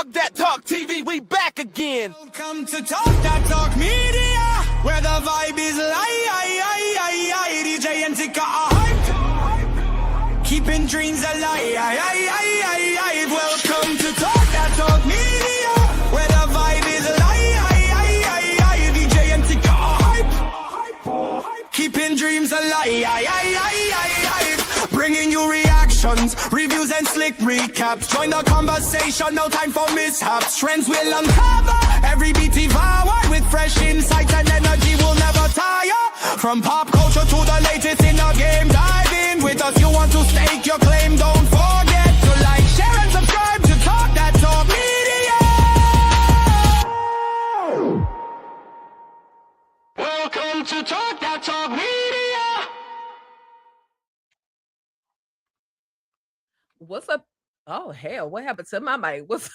Talk That Talk TV, we back again. Welcome to Talk That Talk Media, where the vibe is live. DJ and Tika are hyped, keeping dreams alive. Welcome to Talk That Talk Media, where the vibe is live. DJ and Tika are hyped, keeping dreams alive. Bringing you reactions, reviews and slick recaps. Join the conversation, no time for mishaps. Trends will uncover, every beat devoured with fresh insights and energy will never tire. From pop culture to the latest in the game, dive in with us. You want to stake your claim, don't forget to like, share and subscribe to Talk That Talk Media. Welcome to Talk That Talk Media. What's up? Oh hell, what happened to my mic? What's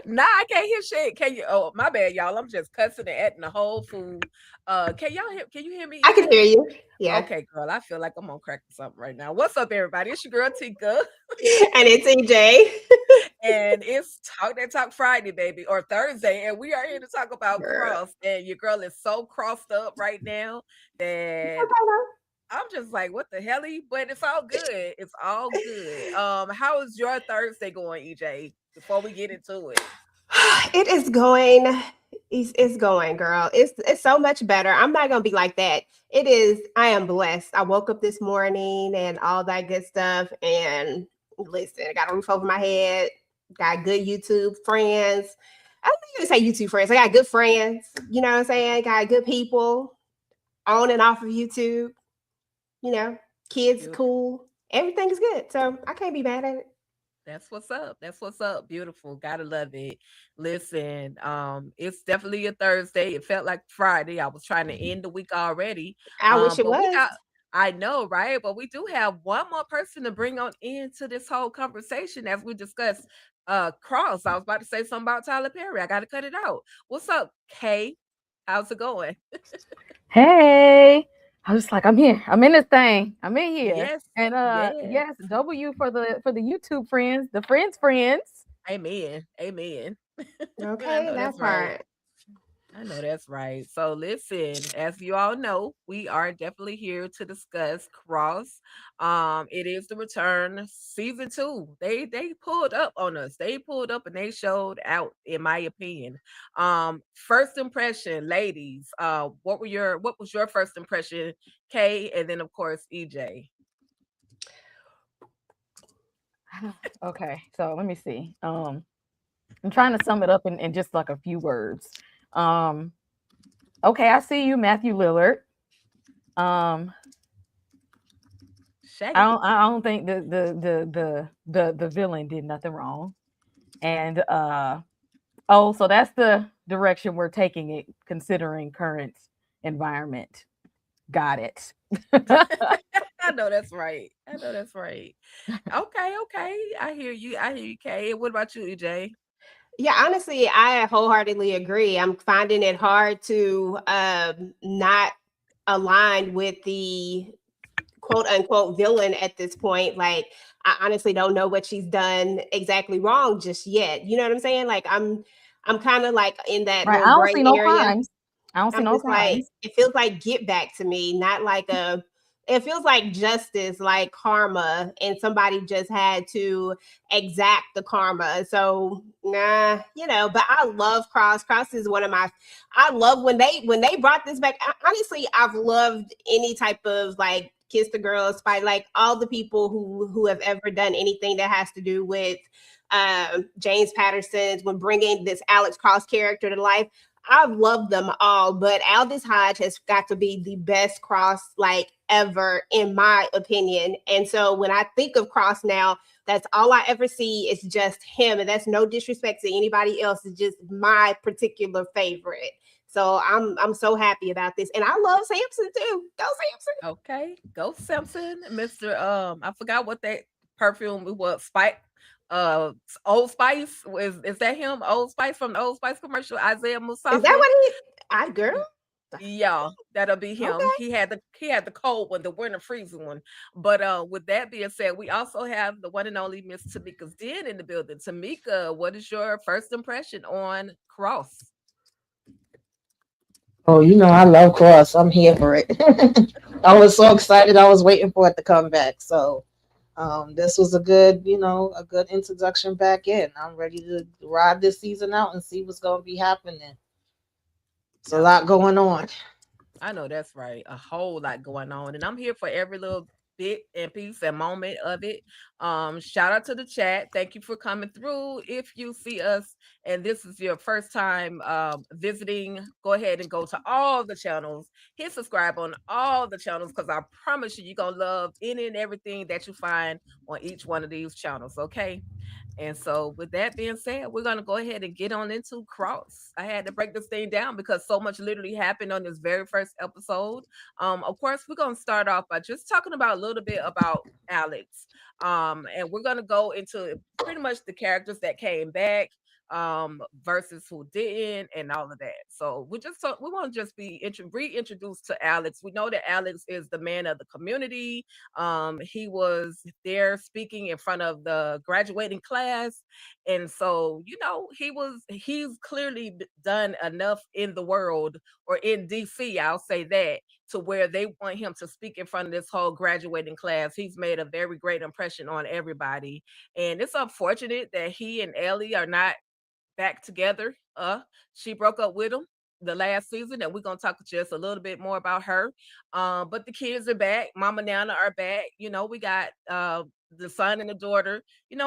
Nah, I can't hear shit. Can you? Oh, my bad, y'all. I'm just cussing and acting the whole fool. Can y'all hear? Can you hear me? I can hear you. Yeah. Okay, girl. I feel like I'm on crack or something right now. What's up, everybody? It's your girl Tika, And it's EJ. and it's Talk That Talk Friday, baby, or Thursday, and we are here to talk about cross. And your girl is so crossed up right now that I'm just like, what the hell? But it's all good. It's all good. How is your Thursday going, EJ? Before we get into it, It is going. It's going, girl. It's so much better. I'm not gonna be like that. It is. I am blessed. I woke up this morning and all that good stuff. And listen, I got a roof over my head. Got good YouTube friends. I don't even say YouTube friends. I got good friends. You know what I'm saying? Got good people on and off of YouTube. You know, kids cool. Everything is good. So I can't be mad at it. that's what's up. That's what's up. Beautiful. Gotta love it. Listen, it's definitely a Thursday. It felt like Friday. I was trying to end the week already. I wish it but was. I know, right? But we do have one more person to bring on into this whole conversation as we discuss cross. I was about to say something about Tyler Perry. I gotta cut it out. What's up, Kay? How's it going? Hey, I was like, I'm here. I'm in this thing. I'm in here. Yes. And yes. yes, W for the YouTube friends, the friends. Amen. Amen. Okay, that's right. I know that's right. So listen, as you all know, we are definitely here to discuss Cross. It is the return season 2. They pulled up on us. They pulled up and they showed out, in my opinion. First impression, ladies. What was your first impression, Kay, and then of course EJ. Okay, so let me see. I'm trying to sum it up in just like a few words. Okay, I see you, Matthew Lillard. I don't think the villain did nothing wrong. And so that's the direction we're taking it, considering current environment. Got it. I know that's right. Okay. I hear you, Kay. What about you, EJ? Yeah, honestly, I wholeheartedly agree. I'm finding it hard to not align with the quote unquote villain at this point. Like, I honestly don't know what she's done exactly wrong just yet. You know what I'm saying? Like, I'm kind of like in that Right. little I don't gray see no area. crimes. I don't see no crimes. Like, it feels like Get Back to me, not like it feels like justice, like karma, and somebody just had to exact the karma. So nah, but I love Cross. Cross is one of I love when they brought this back. Honestly, I've loved any type of like Kiss the Girl, Spy, like all the people who have ever done anything that has to do with James Patterson's, when bringing this Alex Cross character to life. I've loved them all, but Aldous Hodge has got to be the best Cross like ever, in my opinion. And so when I think of Cross now, that's all I ever see is just him. And that's no disrespect to anybody else. It's just my particular favorite. So I'm so happy about this. And I love Samson too. Go Samson. Okay. Go Samson. Mr. I forgot what that perfume was. Spike. Old Spice, is that him? Old Spice from the Old Spice commercial, Isaiah Musafi. Is that what girl? Yeah, that'll be him. Okay. He had the cold one, the winter freezing one. But with that being said, we also have the one and only Miss Tamika's Den in the building. Tamika, what is your first impression on Cross? Oh, I love Cross. I'm here for it. I was so excited. I was waiting for it to come back. So, this was a good introduction back in. I'm ready to ride this season out and see what's going to be happening. It's a lot going on. I know that's right. A whole lot going on. And I'm here for every little bit and piece and moment of it. Shout out to the chat. Thank you for coming through. If you see us and this is your first time visiting, go ahead and go to all the channels. Hit subscribe on all the channels because I promise you're gonna love any and everything that you find on each one of these channels. Okay. And so, with that being said, we're going to go ahead and get on into Cross. I had to break this thing down because so much literally happened on this very first episode. Of course, we're going to start off by just talking about a little bit about Alex. And we're going to go into pretty much the characters that came back versus who didn't and all of that. So we want to just be reintroduced to Alex. We know that Alex is the man of the community. He was there speaking in front of the graduating class, and so he's clearly done enough in the world or in DC, I'll say that, to where they want him to speak in front of this whole graduating class. He's made a very great impression on everybody, and it's unfortunate that he and Ellie are not back together. She broke up with him the last season, and we're gonna talk just a little bit more about her. But the kids are back. Mama Nana are back. We got the son and the daughter.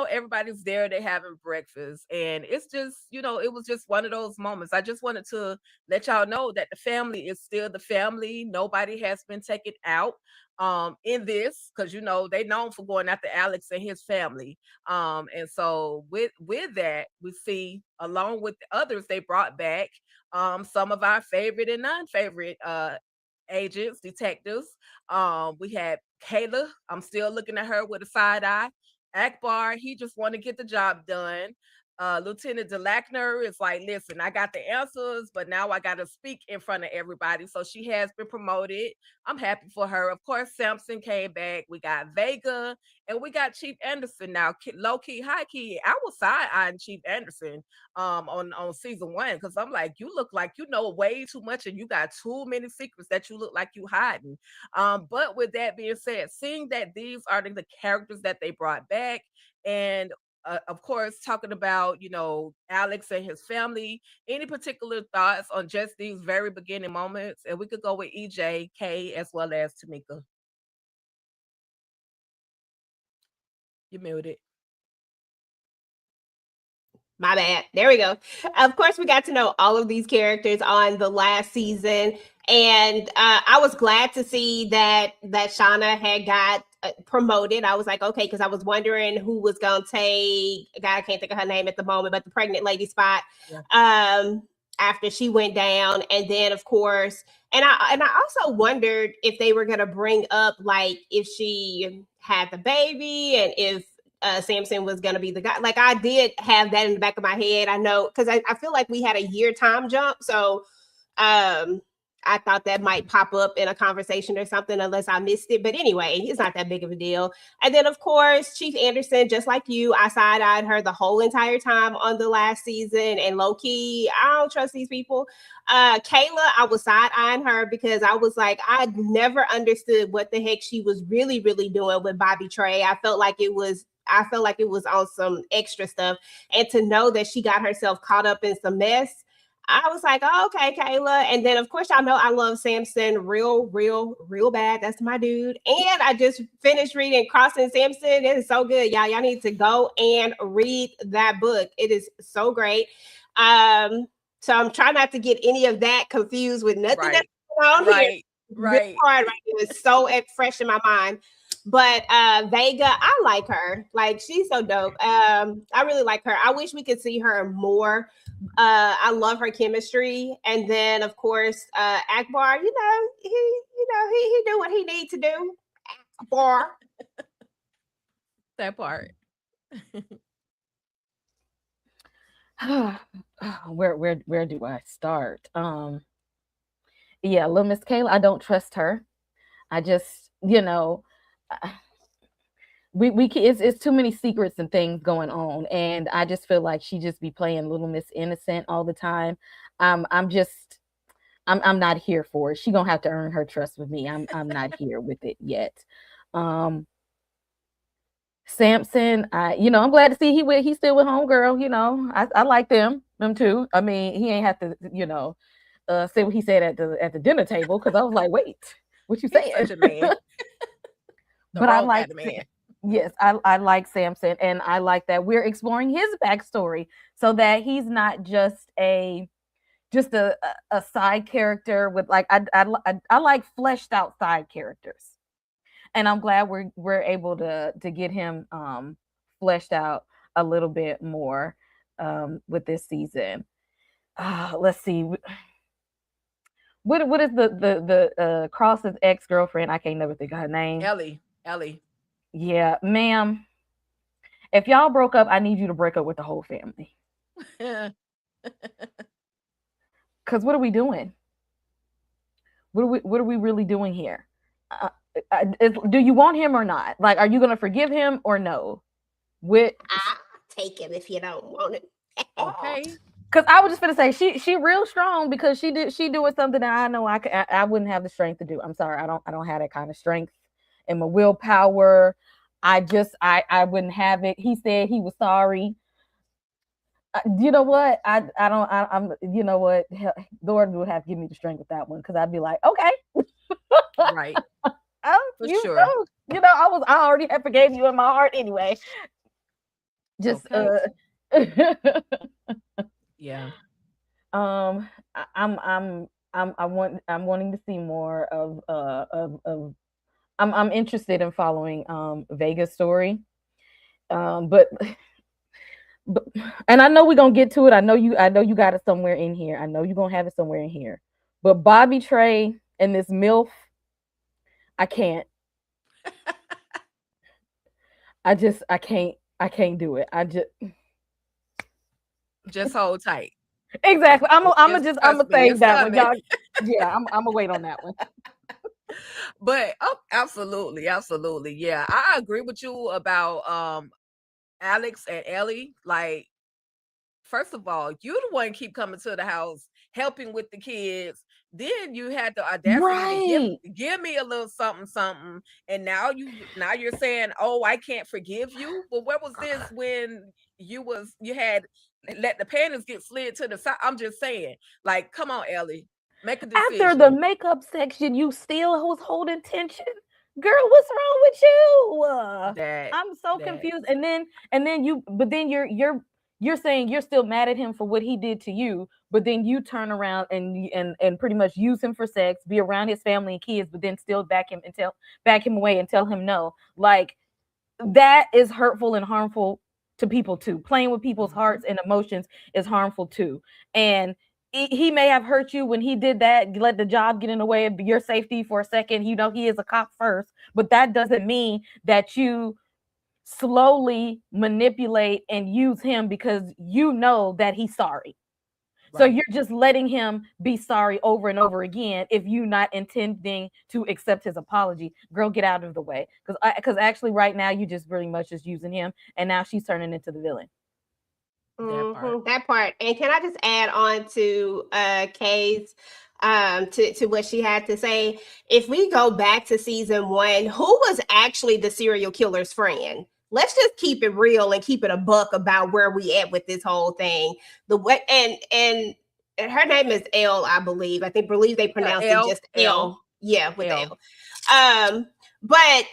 Everybody's there. They're having breakfast, and it's just, it was just one of those moments. I just wanted to let y'all know that the family is still the family. Nobody has been taken out in this, because they known for going after Alex and his family. And so with that, we see, along with the others they brought back, some of our favorite and non-favorite agents, detectives. We had Kayla. I'm still looking at her with a side eye. Akbar, he just want to get the job done. Lieutenant DeLackner is like, listen, I got the answers, but now I got to speak in front of everybody. So she has been promoted. I'm happy for her. Of course, Sampson came back. We got Vega, and we got Chief Anderson now. Low key, high key. I was side eyeing Chief Anderson on season 1, because I'm like, you look like you know way too much, and you got too many secrets that you look like you hiding. But with that being said, seeing that these are the characters that they brought back, and of course, talking about, Alex and his family. Any particular thoughts on just these very beginning moments? And we could go with EJ, Kay, as well as Tamika. You muted. My bad. There we go. Of course, we got to know all of these characters on the last season, and I was glad to see that Shauna had got promoted. I was like, okay, because I was wondering who was gonna take. God, I can't think of her name at the moment, but the pregnant lady spot. Yeah. After she went down, and then of course, and I also wondered if they were gonna bring up, like, if she had the baby and if Samson was going to be the guy. Like, I did have that in the back of my head. I know, because I feel like we had a year time jump. So I thought that might pop up in a conversation or something, unless I missed it. But anyway, it's not that big of a deal. And then, of course, Chief Anderson, just like you, I side-eyed her the whole entire time on the last season. And low-key, I don't trust these people. Kayla, I was side-eyeing her because I was like, I never understood what the heck she was really, really doing with Bobby Trey. I felt like it was on some extra stuff. And to know that she got herself caught up in some mess, I was like, oh, okay, Kayla. And then, of course, y'all know I love Samson real, real, real bad. That's my dude. And I just finished reading Crossing Samson. It is so good, y'all. Y'all need to go and read that book. It is so great. So I'm trying not to get any of that confused with nothing that's going on here. Right. Really hard right now. It's so fresh in my mind. But Vega, I like her. Like, she's so dope. I really like her. I wish we could see her more. I love her chemistry. And then, of course, Akbar, he do what he needs to do. Akbar. That part. Where do I start? yeah, little Miss Kayla, I don't trust her. I just, it's too many secrets and things going on, and I just feel like she just be playing Little Miss Innocent all the time. I'm not here for it. She gonna have to earn her trust with me. I'm not here with it yet. Samson, I'm glad to see he's still with homegirl. I like them too. I mean, he ain't have to say what he said at the dinner table, because I was like, wait, what you saying? He's such a man. But I like, yes, I like Samson, and I like that we're exploring his backstory so that he's not just a side character with, like, I like fleshed out side characters, and I'm glad we're able to get him fleshed out a little bit more with this season. Let's see. What is the Cross's ex-girlfriend? I can't never think of her name. Ellie. Yeah, ma'am. If y'all broke up, I need you to break up with the whole family. Because what are we doing? What are we really doing here? Do you want him or not? Like, are you gonna forgive him or no? I'll take him if you don't want it. Okay. Because I was just gonna say she real strong, because she doing something that I know I wouldn't have the strength to do. I'm sorry, I don't have that kind of strength and my willpower. I wouldn't have it. He said he was sorry. You know what? I'm you know what? Lord would have to give me the strength with that one, because I'd be like, okay, Right. For sure. I already have forgave you in my heart anyway. Just okay. Yeah. I'm wanting to see more of I'm interested in following Vega's story. But and I know we're gonna get to it. I know you got it somewhere in here. I know you're gonna have it somewhere in here. But Bobby Trey and this MILF, I can't. I can't do it. Just hold tight. Exactly. I'm gonna say that one. Y'all, yeah, I'm gonna wait on that one. But absolutely. Yeah, I agree with you about Alex and Ellie. Like, first of all, you the one keep coming to the house helping with the kids. Then you had the audacity to give me a little something, and now you're saying, oh, I can't forgive you. Well, where was this when you had let the panties get slid to the side? I'm just saying, like, come on, Ellie, make a decision. After the makeup section, you still was holding tension. Girl, what's wrong with you? I'm so confused. And then you're saying you're still mad at him for what he did to you, but then you turn around and pretty much use him for sex, be around his family and kids, but then still back him away and tell him no. Like, that is hurtful and harmful to people too. Playing with people's hearts and emotions is harmful too. And he may have hurt you when he did that, let the job get in the way of your safety for a second. He is a cop first, but that doesn't mean that you slowly manipulate and use him because you know that he's sorry. Right. So you're just letting him be sorry over and over again if you're not intending to accept his apology. Girl, get out of the way. Because actually right now you just pretty much just using him, and now she's turning into the villain. That part. And can I just add on to Kay's to what she had to say? If we go back to season 1, who was actually the serial killer's friend? Let's just keep it real and keep it a buck about where we at with this whole thing. And her name is L, I believe. I believe they pronounce it just L. Yeah, with L. But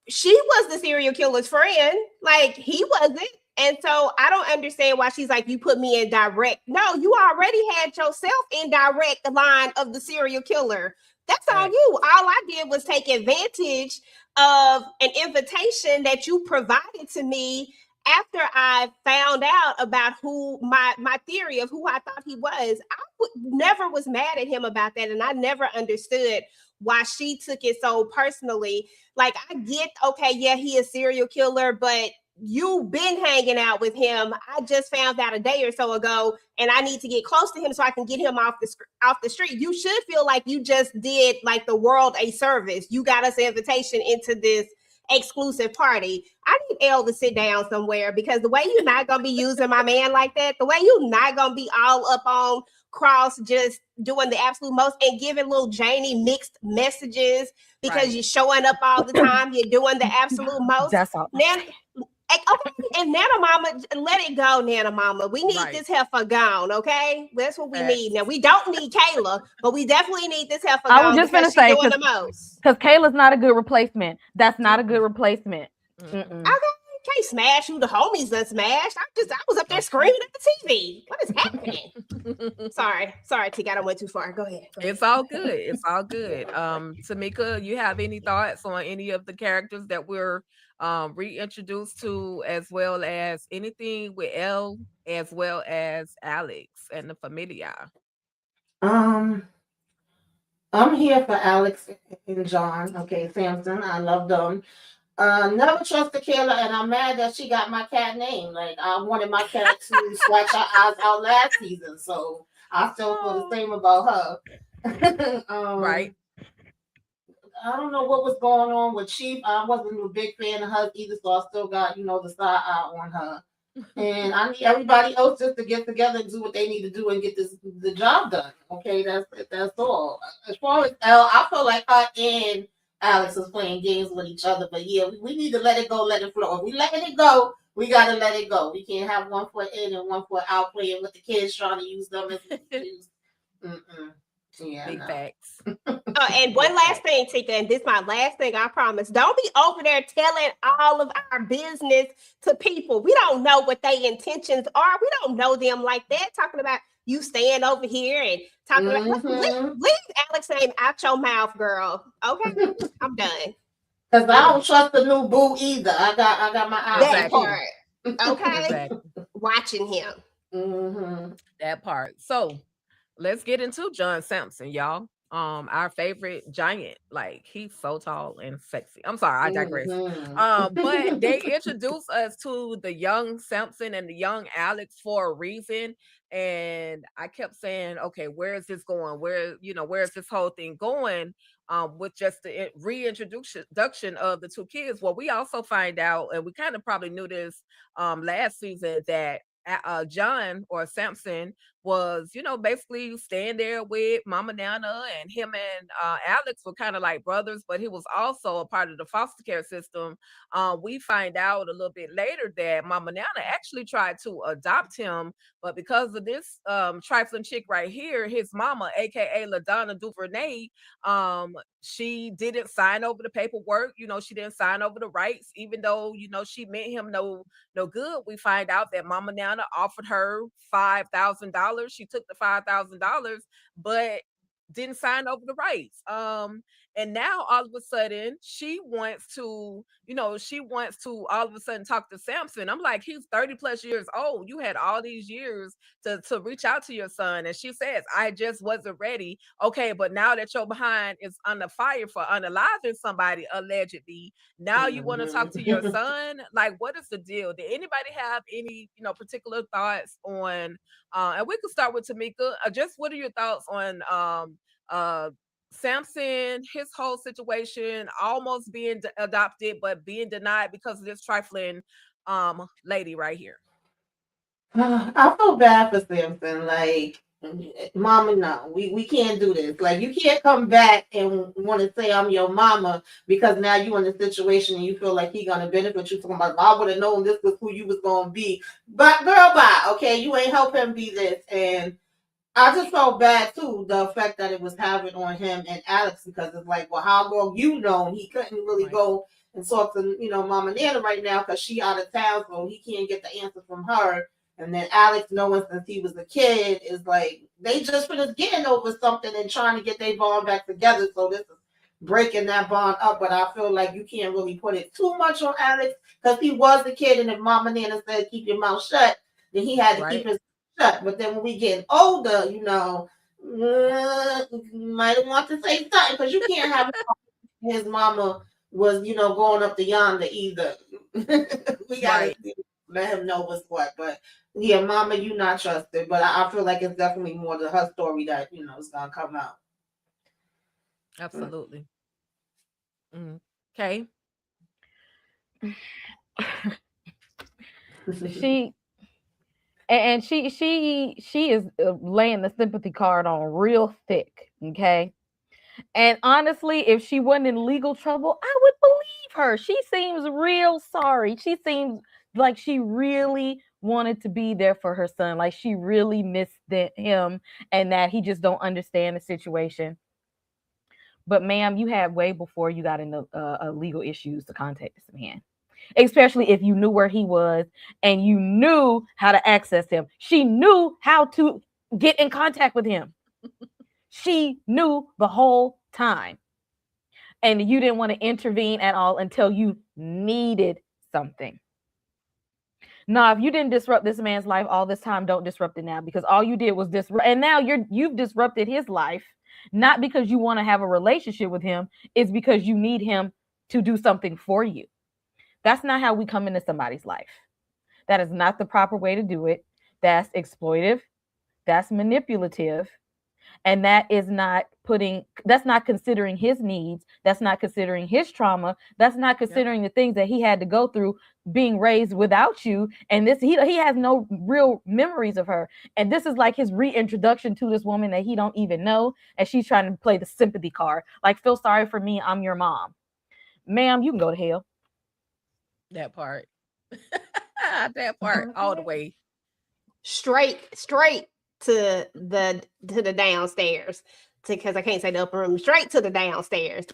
she was the serial killer's friend. Like, he wasn't. And so I don't understand why she's like, you put me in direct. No, you already had yourself in direct line of the serial killer. That's on you. All I did was take advantage of an invitation that you provided to me after I found out about who my theory of who I thought he was. I never was mad at him about that. And I never understood why she took it so personally. Like, I get, okay, yeah, he is a serial killer, but you've been hanging out with him. I just found out a day or so ago, and I need to get close to him so I can get him off the street. You should feel like you just did like the world a service. You got us an invitation into this exclusive party. I need Elle to sit down somewhere, because the way you're not gonna be using my man like that, the way you're not gonna be all up on Cross just doing the absolute most and giving little Janie mixed messages because you're showing up all the time, you're doing the absolute most. That's all. Now, okay, and Nana Mama, let it go, Nana Mama. We need this heifer gone, okay? That's what we need. Now, we don't need Kayla, but we definitely need this heifer gone. I was just going to say, doing the most. Because Kayla's not a good replacement. That's not a good replacement. Okay, can't smash who the homies done smashed. I was up there screaming at the TV. What is happening? Sorry, Tika, I went too far. Go ahead. It's all good. It's all good. Tamika, you have any thoughts on any of the characters that we're reintroduced to, as well as anything with Elle, as well as Alex and the Familia? I'm here for Alex and John. Okay, Samson, I love them. Never trusted Kayla, and I'm mad that she got my cat name. Like, I wanted my cat to scratch her eyes out last season, so I still feel the same about her. Right. I don't know what was going on with Chief. I wasn't a big fan of her either, so I still got, the side eye on her. And I need everybody else just to get together and do what they need to do and get the job done. Okay, that's all. As far as Elle, I feel like her and Alex is playing games with each other, but yeah, we need to let it go, let it flow. If we letting it go, we gotta let it go. We can't have one foot in and one foot out playing with the kids, trying to use them as an excuse. Yeah, big facts. And one last thing, Tika, and this is my last thing, I promise. Don't be over there telling all of our business to people. We don't know what their intentions are. We don't know them like that. Talking about you staying over here and talking about leave Alex name out your mouth, girl. Okay, I'm done. Because I don't trust the new boo either. I got my eyes that part. Okay, exactly. Watching him. That part. So let's get into John Sampson, y'all. Our favorite giant. Like, he's so tall and sexy. I'm sorry, I digress. But they introduced us to the young Sampson and the young Alex for a reason. And I kept saying, okay, where is this going? Where is this whole thing going? With just the reintroduction of the two kids. Well, we also find out, and we kind of probably knew this last season, that John or Sampson was, basically staying there with Mama Nana, and him and Alex were kind of like brothers, but he was also a part of the foster care system. We find out a little bit later that Mama Nana actually tried to adopt him, but because of this trifling chick right here, his mama, aka LaDonna Duvernay, she didn't sign over the paperwork. She didn't sign over the rights, even though she meant him no good. We find out that Mama Nana offered her $5,000. She took the $5,000, but didn't sign over the rights. And now all of a sudden she wants to all of a sudden talk to Sampson. I'm like, he's 30 plus years old. You had all these years to reach out to your son. And she says, I just wasn't ready. Okay, but now that your behind is under fire for unaliving somebody, allegedly, now you want to talk to your son? Like, what is the deal? Did anybody have any, particular thoughts on, and we could start with Tamika. Just what are your thoughts on Sampson, his whole situation, almost being adopted, but being denied because of this trifling lady right here? I feel bad for Sampson. Like, Mama, no, we can't do this. Like, you can't come back and want to say I'm your mama because now you in a situation and you feel like he gonna benefit you. Talking about, I would have known this was who you was gonna be. But girl, bye. Okay, you ain't help him be this. And I just felt bad too, the effect that it was having on him and Alex, because it's like, well, how long he couldn't really go and talk to Mama Nana right now because she out of town, so he can't get the answer from her. And then Alex, knowing since he was a kid, is like they just finished getting over something and trying to get their bond back together. So this is breaking that bond up. But I feel like you can't really put it too much on Alex because he was a kid, and if Mama Nana said keep your mouth shut, then he had to keep his shut. But then when we get older, you might want to say something because you can't have his mama was going up to yonder either. We gotta let him know what's what. But yeah, Mama, you not trusted. But I feel like it's definitely more to her story that is gonna come out. Absolutely. Okay. She and she is laying the sympathy card on real thick. Okay. And honestly, if she wasn't in legal trouble, I would believe her. She seems real sorry. She seems like she really wanted to be there for her son. Like she really missed him and that he just don't understand the situation. But ma'am, you had way before you got into legal issues to contact this man. Especially if you knew where he was and you knew how to access him. She knew how to get in contact with him. She knew the whole time. And you didn't want to intervene at all until you needed something. Now, if you didn't disrupt this man's life all this time, don't disrupt it now, because all you did was disrupt. And now you've disrupted his life, not because you want to have a relationship with him. It's because you need him to do something for you. That's not how we come into somebody's life. That is not the proper way to do it. That's exploitive. That's manipulative. And that's not considering his needs. That's not considering his trauma. That's not considering the things that he had to go through being raised without you. And he has no real memories of her. And this is like his reintroduction to this woman that he don't even know. And she's trying to play the sympathy card. Like, feel sorry for me. I'm your mom. Ma'am, you can go to hell. That part. That part all the way. Straight to the downstairs, because I can't say the upper room. Straight to the downstairs.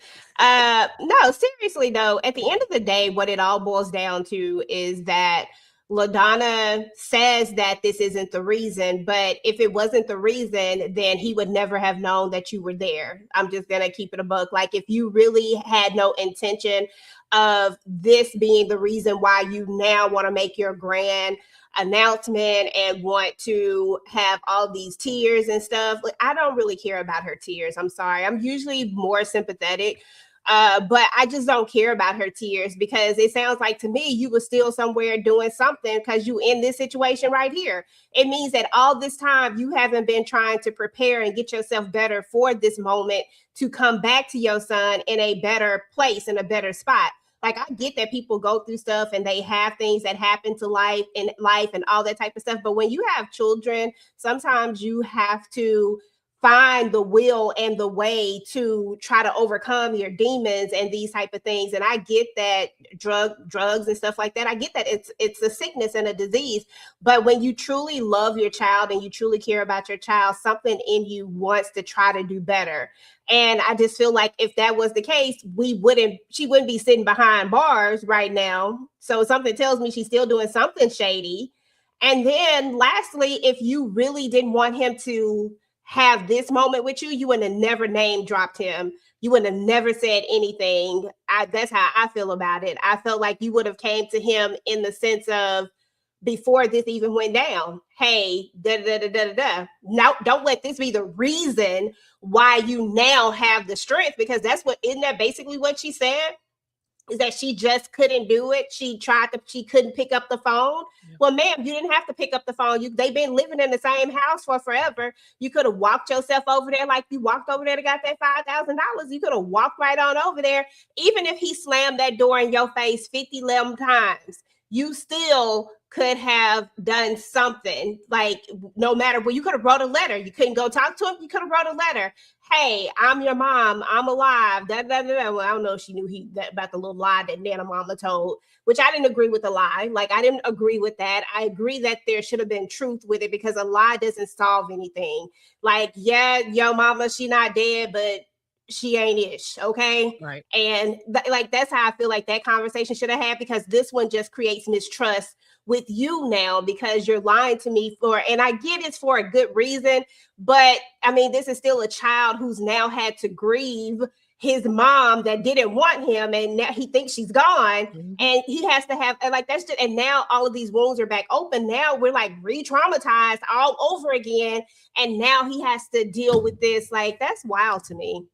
No, seriously though, at the end of the day, what it all boils down to is that LaDonna says that this isn't the reason, but if it wasn't the reason, then he would never have known that you were there. I'm just gonna keep it a buck. Like, if you really had no intention of this being the reason why you now want to make your grand announcement and want to have all these tears and stuff, like, I don't really care about her tears. I'm sorry. I'm usually more sympathetic. But I just don't care about her tears, because it sounds like to me you were still somewhere doing something, because you in this situation right here. It means that all this time you haven't been trying to prepare and get yourself better for this moment to come back to your son in a better place, in a better spot. Like, I get that people go through stuff and they have things that happen to life and all that type of stuff. But when you have children, sometimes you have to find the will and the way to try to overcome your demons and these type of things. And I get that drugs and stuff like that, I get that it's a sickness and a disease. But when you truly love your child and you truly care about your child, something in you wants to try to do better. And I just feel like if that was the case, she wouldn't be sitting behind bars right now. So something tells me she's still doing something shady. And then lastly, if you really didn't want him to have this moment with you, you wouldn't have never name dropped him. You wouldn't have never said anything. That's how I feel about it. I felt like you would have came to him in the sense of, before this even went down, hey, Now, don't let this be the reason why you now have the strength, because isn't that basically what she said? Is that she just couldn't do it. She couldn't pick up the phone. Yeah. Well, ma'am, you didn't have to pick up the phone. They've been living in the same house for forever. You could have walked yourself over there like you walked over there to got that $5,000. You could have walked right on over there. Even if he slammed that door in your face 50 times, you still could have done something. Like, no matter what, you could have wrote a letter. You couldn't go talk to him. You could have wrote a letter. Hey, I'm your mom. I'm alive. Well, I don't know if she knew about the little lie that Nana Mama told, which I didn't agree with the lie. Like, I didn't agree with that. I agree that there should have been truth with it, because a lie doesn't solve anything. Like, yeah, your mama, she not dead, but she ain't ish, okay? Right. And that's how I feel like that conversation should have had, because this one just creates mistrust with you now, because you're lying to me and I get it's for a good reason, but I mean, this is still a child who's now had to grieve his mom that didn't want him, and now he thinks she's gone, and he has to have, like, that's just, and now all of these wounds are back open. Now we're like re-traumatized all over again, and now he has to deal with this. Like, that's wild to me.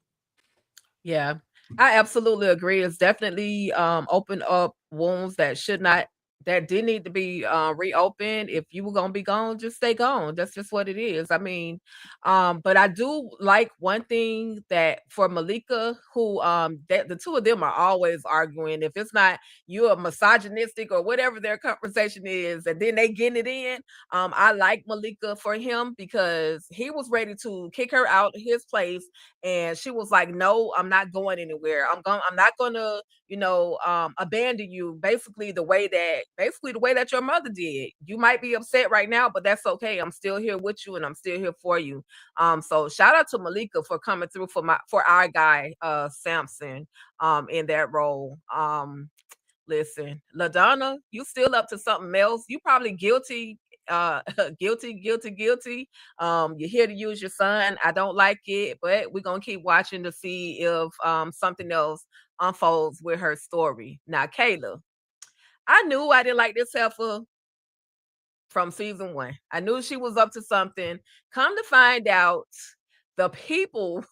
Yeah, I absolutely agree. It's definitely opened up wounds that should not that did need to be reopened. If you were gonna be gone, just stay gone. That's just what it is. I mean, but I do like one thing that for Malika, who that the two of them are always arguing. If it's not you're misogynistic or whatever their conversation is, and then they getting it in. I like Malika for him because he was ready to kick her out of his place, and she was like, "No, I'm not going anywhere. I'm not gonna, abandon you." Basically, the way that your mother did. You might be upset right now, but that's okay. I'm still here with you, and I'm still here for you. So shout out to Malika for coming through for our guy, Samson, in that role. Listen, LaDonna, you still up to something else. You probably guilty, guilty. You're here to use your son. I don't like it, but we're gonna keep watching to see if something else unfolds with her story. Now, Kayla, I knew I didn't like this heifer from season 1. I knew she was up to something. Come to find out, the people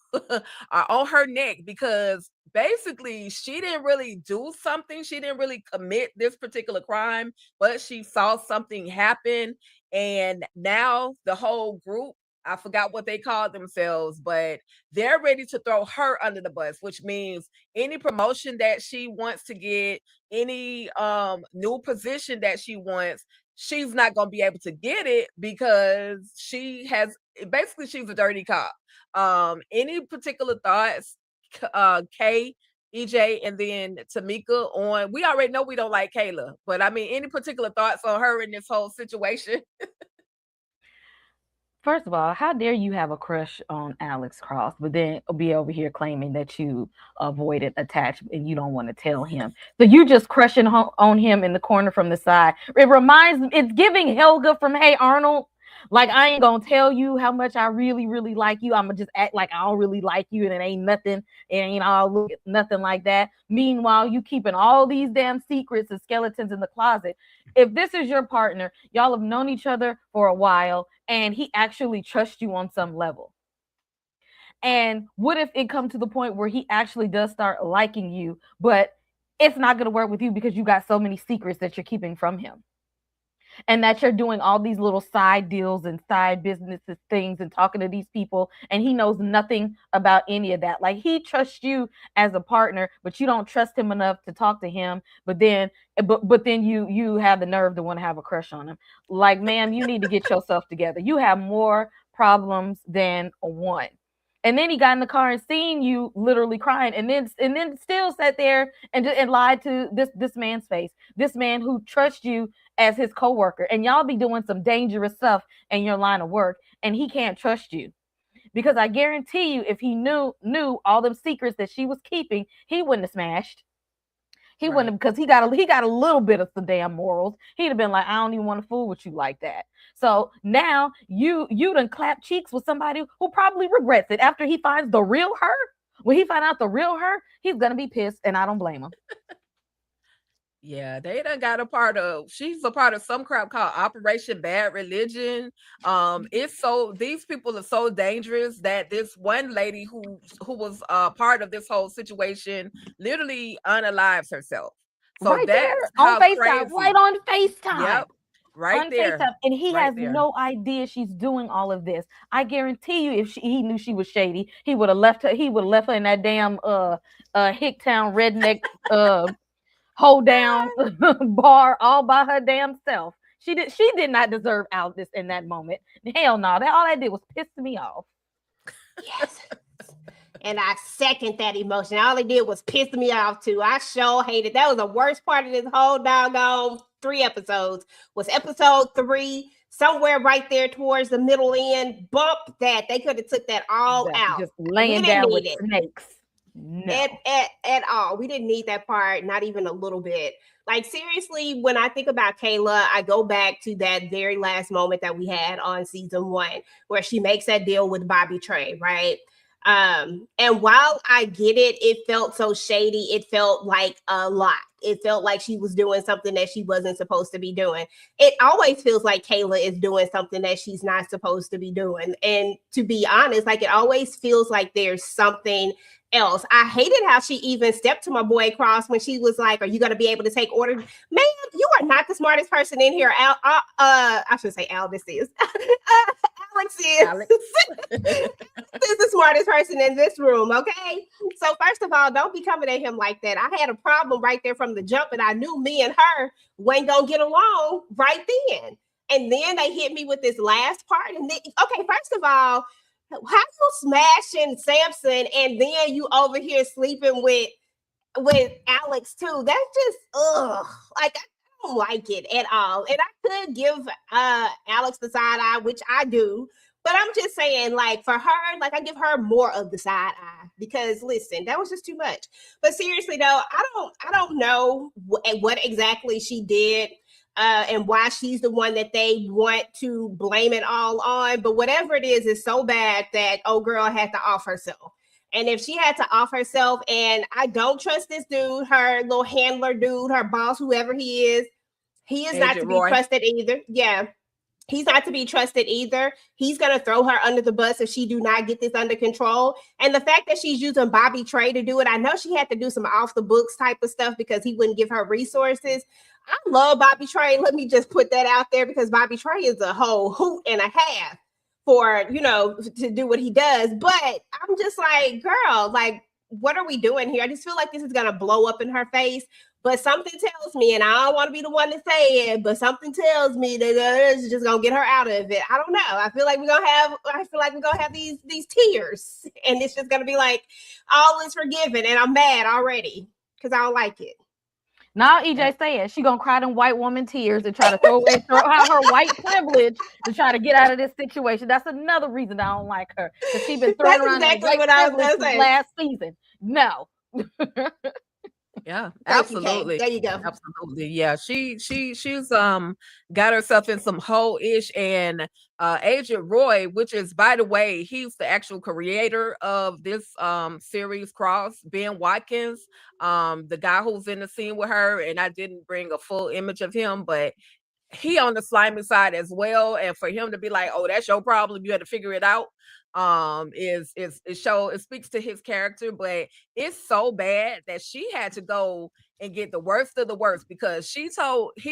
are on her neck because basically she didn't really do something. She didn't really commit this particular crime, but she saw something happen. And now the whole group, I forgot what they called themselves, but they're ready to throw her under the bus, which means any promotion that she wants to get, any new position that she wants, she's not going to be able to get it because she's a dirty cop. Any particular thoughts, Kay, EJ, and then Tamika on? We already know we don't like Kayla, but I mean, any particular thoughts on her in this whole situation? First of all, how dare you have a crush on Alex Cross, but then be over here claiming that you avoided attachment and you don't want to tell him. So you just crushing on him in the corner from the side. It's giving Helga from Hey Arnold. Like, I ain't gonna tell you how much I really, really like you. I'm gonna just act like I don't really like you, and it ain't nothing. It ain't all nothing like that. Meanwhile, you keeping all these damn secrets and skeletons in the closet. If this is your partner, y'all have known each other for a while, and he actually trusts you on some level. And what if it comes to the point where he actually does start liking you, but it's not gonna work with you because you got so many secrets that you're keeping from him? And that you're doing all these little side deals and side businesses things and talking to these people, and he knows nothing about any of that. Like, he trusts you as a partner, but you don't trust him enough to talk to him. But then you have the nerve to want to have a crush on him. Like, ma'am, you need to get yourself together. You have more problems than one. And then he got in the car and seen you literally crying, and then still sat there and lied to this man's face. This man who trusts you as his coworker, and y'all be doing some dangerous stuff in your line of work, and he can't trust you. Because I guarantee you, if he knew all them secrets that she was keeping, he wouldn't have smashed. He wouldn't have, because he got a little bit of some damn morals. He'd have been like, I don't even want to fool with you like that. So now you done clap cheeks with somebody who probably regrets it after he finds the real her. When he find out the real her, he's gonna be pissed, and I don't blame him. Yeah, they done got she's a part of some crap called Operation Bad Religion. These people are so dangerous that this one lady who was part of this whole situation literally unalives herself. So right that's there on FaceTime, right on FaceTime. Yep. Right on there. FaceTime. And he right has there. no idea she's doing all of this. I guarantee you, if he knew she was shady, he would have left her. He would have left her in that damn Hicktown redneck hold down bar all by her damn self. She did not deserve out this in that moment. Hell no. All that did was piss me off. Yes. And I second that emotion. All it did was piss me off too. I sure hated. That was the worst part of this whole doggone 3 episodes. Was episode 3, somewhere right there towards the middle end. Bump that. They could have took that all out. Just laying down with snakes. No. At all. We didn't need that part, not even a little bit. Like, seriously, when I think about Kayla, I go back to that very last moment that we had on season 1 where she makes that deal with Bobby Trey, right? And while I get it, it felt so shady. It felt like a lot. It felt like she was doing something that she wasn't supposed to be doing. It always feels like Kayla is doing something that she's not supposed to be doing. And to be honest, like it always feels like there's something else. I hated how she even stepped to my boy Cross when she was like, "Are you going to be able to take orders?" Man, you are not the smartest person in here. I should say Al. This is Alex is. Alex. This is the smartest person in this room. Okay, so first of all, don't be coming at him like that. I had a problem right there from the jump, and I knew me and her wasn't gonna get along right then. And then they hit me with this last part. And then, okay, first of all, how you smashing Samson and then you over here sleeping with Alex too? That's just like I don't like it at all. And I could give Alex the side eye, which I do, but I'm just saying, like for her, like I give her more of the side eye because listen, that was just too much. But seriously though, I don't know what exactly she did. And why she's the one that they want to blame it all on. But whatever it is so bad that old girl had to off herself. And if she had to off herself, and I don't trust this dude, her little handler dude, her boss, whoever he is not to be trusted either. Yeah. He's not to be trusted either. He's going to throw her under the bus if she do not get this under control. And the fact that she's using Bobby Trey to do it, I know she had to do some off the books type of stuff because he wouldn't give her resources. I love Bobby Trey. Let me just put that out there because Bobby Trey is a whole hoot and a half for, to do what he does. But I'm just like, girl, like, what are we doing here? I just feel like this is going to blow up in her face. But something tells me, and I don't want to be the one to say it, but something tells me that it's just gonna get her out of it. I don't know. I feel like we're gonna have these tears, and it's just gonna be like all is forgiven, and I'm mad already because I don't like it. Now EJ said she gonna cry them white woman tears and try to throw out her white privilege to try to get out of this situation. That's another reason I don't like her because she's been throwing around exactly what I was gonna say last season. No. Yeah, absolutely. There you go. Absolutely. Yeah. She's got herself in some hole ish, and Agent Roy, which is, by the way, he's the actual creator of this series Cross, Ben Watkins, the guy who's in the scene with her, and I didn't bring a full image of him, but he on the slimy side as well. And for him to be like, "Oh, that's your problem, you had to figure it out," it speaks to his character. But it's so bad that she had to go and get the worst of the worst because he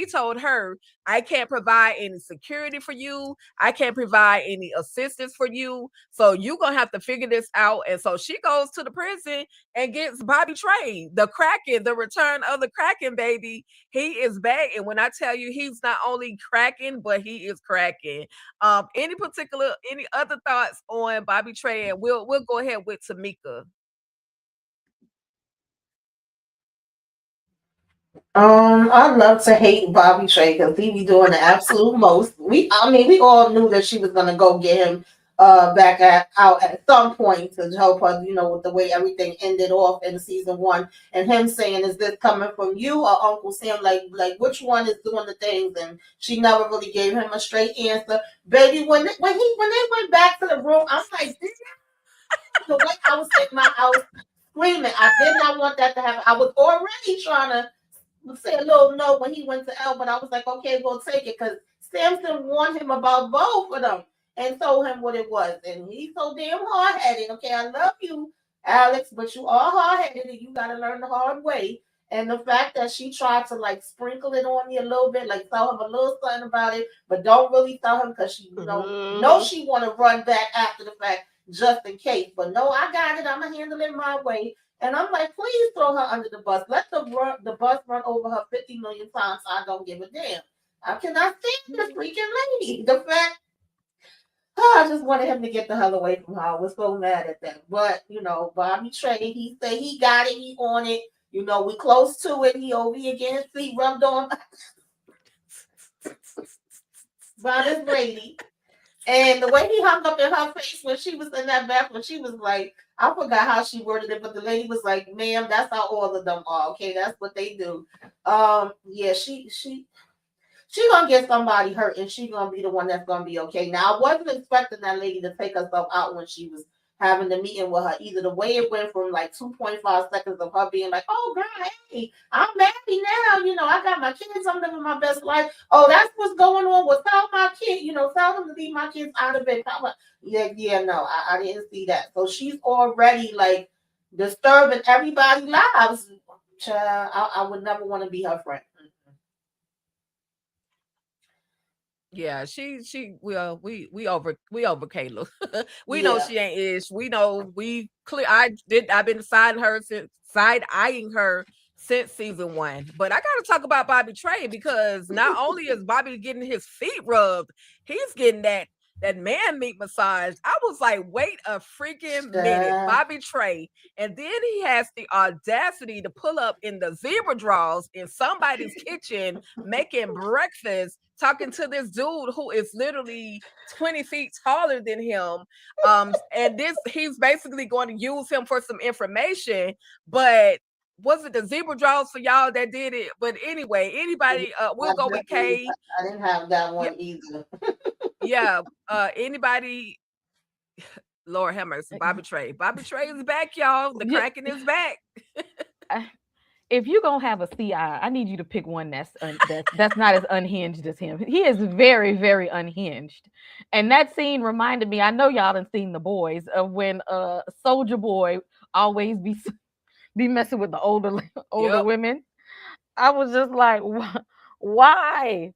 told her, "I can't provide any security for you, I can't provide any assistance for you, so you're gonna have to figure this out." And so she goes to the prison and gets Bobby Trey, the Kraken, the return of the Kraken, baby. He is back, and when I tell you he's not only cracking, but he is cracking. Any other thoughts on Bobby Trey? And we'll go ahead with Tamika. I love to hate Bobby Trey because he be doing the absolute most. We all knew that she was gonna go get him out at some point to help her, with the way everything ended off in season 1, and him saying, "Is this coming from you or Uncle Sam? Like which one is doing the things?" And she never really gave him a straight answer. Baby, when they went back to the room, I'm like, the way I was sitting, I was screaming. I did not want that to happen. I was already trying to say a little no when he went to L, but I was like, okay, we'll take it because Samson warned him about both of them and told him what it was. And he's so damn hard-headed. Okay, I love you, Alex, but you are hard-headed and you got to learn the hard way. And the fact that she tried to sprinkle it on me a little bit, tell him a little something about it, but don't really tell him because she knows she want to run back after the fact just in case. But no, I got it. I'm going to handle it my way. And I'm like, please throw her under the bus. Let the bus run over her 50 million times. I don't give a damn. I cannot stand this freaking lady. The fact, I just wanted him to get the hell away from her. I was so mad at that. But, Bobby Trey, he said he got it. He on it. We close to it. He over here getting his feet rubbed on by this lady. And the way he hung up in her face when she was in that bathroom, she was like, I forgot how she worded it, but the lady was like, "Ma'am, that's how all of them are. Okay, that's what they do." Yeah, she gonna get somebody hurt, and she gonna be the one that's gonna be okay. Now, I wasn't expecting that lady to take herself out when she was having the meeting with her. Either the way it went from like 2.5 seconds of her being like, "Oh girl, hey, I'm happy now. You know, I got my kids. I'm living my best life. Oh, that's what's going on. Well, tell my kid. You know, tell them to leave my kids out of it." Yeah, no, I didn't see that. So she's already like disturbing everybody's lives. Child, I would never want to be her friend. Yeah, we over Kayla. We know she ain't ish. We know I've been side eyeing her since season 1. But I gotta talk about Bobby Trey, because not only is Bobby getting his feet rubbed, he's getting that man meat massage. I was like, wait a freaking minute, Bobby Trey. And then he has the audacity to pull up in the zebra draws in somebody's kitchen making breakfast, talking to this dude who is literally 20 feet taller than him. And he's basically going to use him for some information. But was it the zebra draws for y'all that did it? But anyway, anybody, we'll go with Kay. I didn't have that one either. Yeah. Anybody? Lord have mercy. Bobby Trey. Bobby Trey is back, y'all. The Kraken is back. If you're gonna have a CI, I need you to pick one that's not as unhinged as him. He is very, very unhinged. And that scene reminded me, I know y'all done seen The Boys, of when Soldier Boy always be messing with the older women. I was just like, why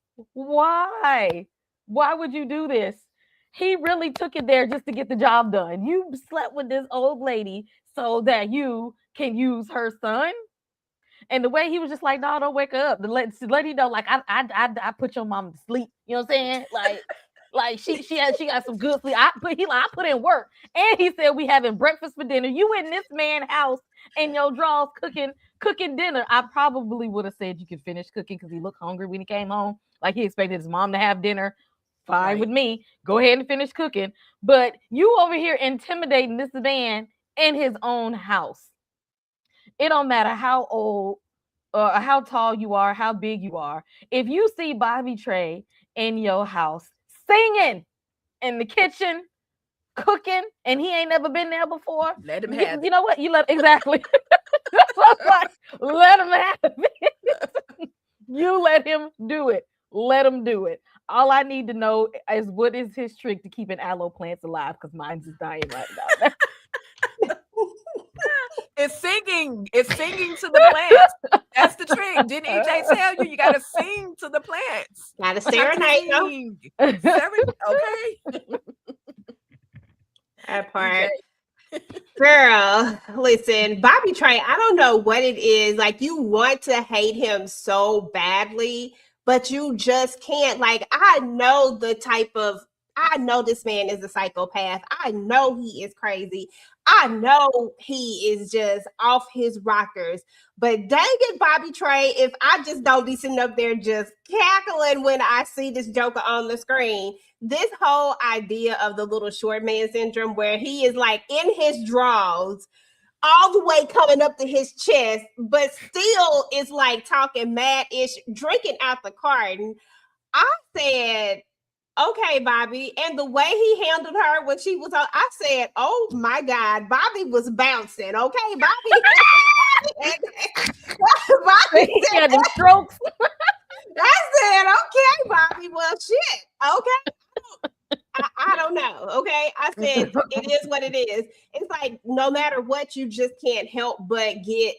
would you do this? He really took it there just to get the job done. You slept with this old lady so that you can use her son. And the way he was just like, "No, don't wake her up." To let you know, like I put your mom to sleep. You know what I'm saying? Like she got some good sleep. I put in work. And he said we having breakfast for dinner. You in this man's house and your drawers cooking dinner. I probably would have said you can finish cooking because he looked hungry when he came home. Like he expected his mom to have dinner. Fine with me. Go ahead and finish cooking. But you over here intimidating this man in his own house. It don't matter how old or how tall you are, how big you are. If you see Bobby Trey in your house singing in the kitchen, cooking, and he ain't never been there before, let him have it. You know what? Exactly. That's what I'm like. Let him have it. You let him do it. Let him do it. All I need to know is what is his trick to keeping aloe plants alive, because mine's is dying right now. It's singing to the plants. That's the trick. Didn't EJ tell you gotta sing to the plants? Gotta serenade them. Okay. That part. Girl, listen, Bobby Trey, I don't know what it is. Like, you want to hate him so badly, but you just can't. Like, I know this man is a psychopath. I know he is crazy. I know he is just off his rockers. But dang it, Bobby Trey, if I just don't be sitting up there just cackling when I see this Joker on the screen. This whole idea of the little short man syndrome, where he is like in his drawers, all the way coming up to his chest, but still is like talking mad-ish, drinking out the carton. I said, okay, Bobby. And the way he handled her when she was on, I said, oh my God, Bobby was bouncing. Okay, Bobby. Bobby had the strokes. I said, okay, Bobby. Well, shit. Okay. I don't know. Okay. I said, it is what it is. It's like, no matter what, you just can't help but get,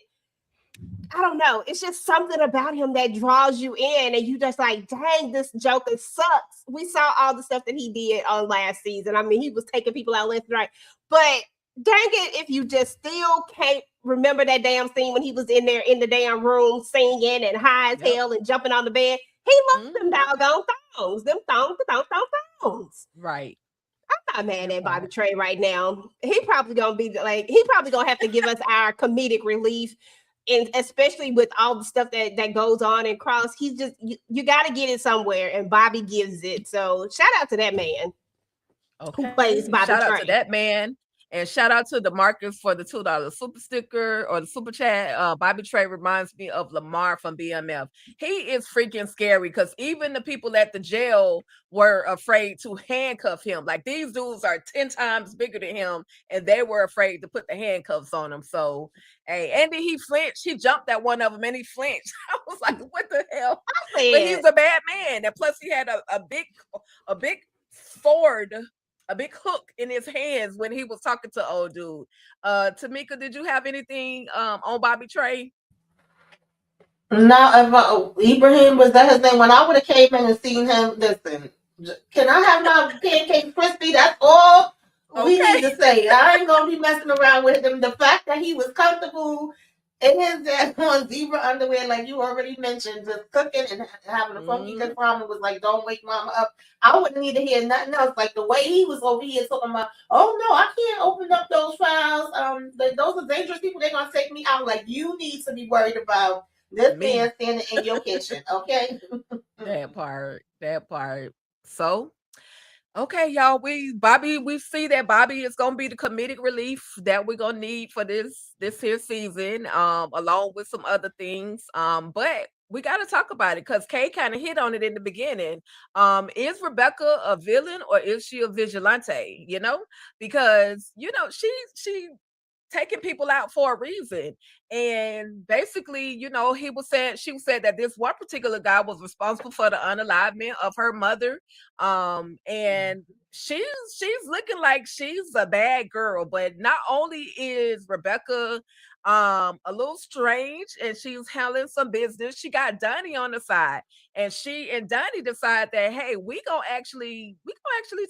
I don't know. It's just something about him that draws you in, and you just like, dang, this Joker sucks. We saw all the stuff that he did on last season. I mean, he was taking people out left and right. But dang it, if you just still can't remember that damn scene when he was in there in the damn room singing and high as hell and jumping on the bed. He loves them doggone thongs. Them thongs. Right. I'm not mad at Bobby Trey right now. He probably gonna have to give us our comedic relief. And especially with all the stuff that goes on in Cross, he's just, you got to get it somewhere, and Bobby gives it. So shout out to that man. Okay. Who plays Bobby Shout Trey. out to that man And shout out to DeMarcus for the $2 super sticker or the super chat. Bobby Trey reminds me of Lamar from BMF. He is freaking scary because even the people at the jail were afraid to handcuff him. Like these dudes are 10 times bigger than him, and they were afraid to put the handcuffs on him. So, hey, and then he flinched. He jumped at one of them and he flinched. I was like, what the hell? But he's a bad man. And plus, he had a big sword, a big hook in his hands when he was talking to old dude. Tamika, did you have anything on Bobby Trey? No, Ibrahim, was that his name? When I would have came in and seen him, listen, can I have my pancake crispy? That's all we need to say. I ain't gonna be messing around with him. The fact that he was comfortable in his on zebra underwear, like you already mentioned, just cooking and having a funky good problem was like, don't wake mama up. I wouldn't need to hear nothing else. Like the way he was over here talking about, oh no, I can't open up those files. Those are dangerous people. They're gonna take me out. Like you need to be worried about this man standing in your kitchen, okay? That part. So, okay, y'all. We see that Bobby is gonna be the comedic relief that we're gonna need for this here season, along with some other things. But we gotta talk about it because Kay kind of hit on it in the beginning. Is Rebecca a villain or is she a vigilante? You know, because she taking people out for a reason. And basically, she was said that this one particular guy was responsible for the unalivement of her mother. And she's looking like she's a bad girl, but not only is Rebecca a little strange and she's handling some business, she got Donnie on the side. And she and Donnie decide that, hey, we gonna actually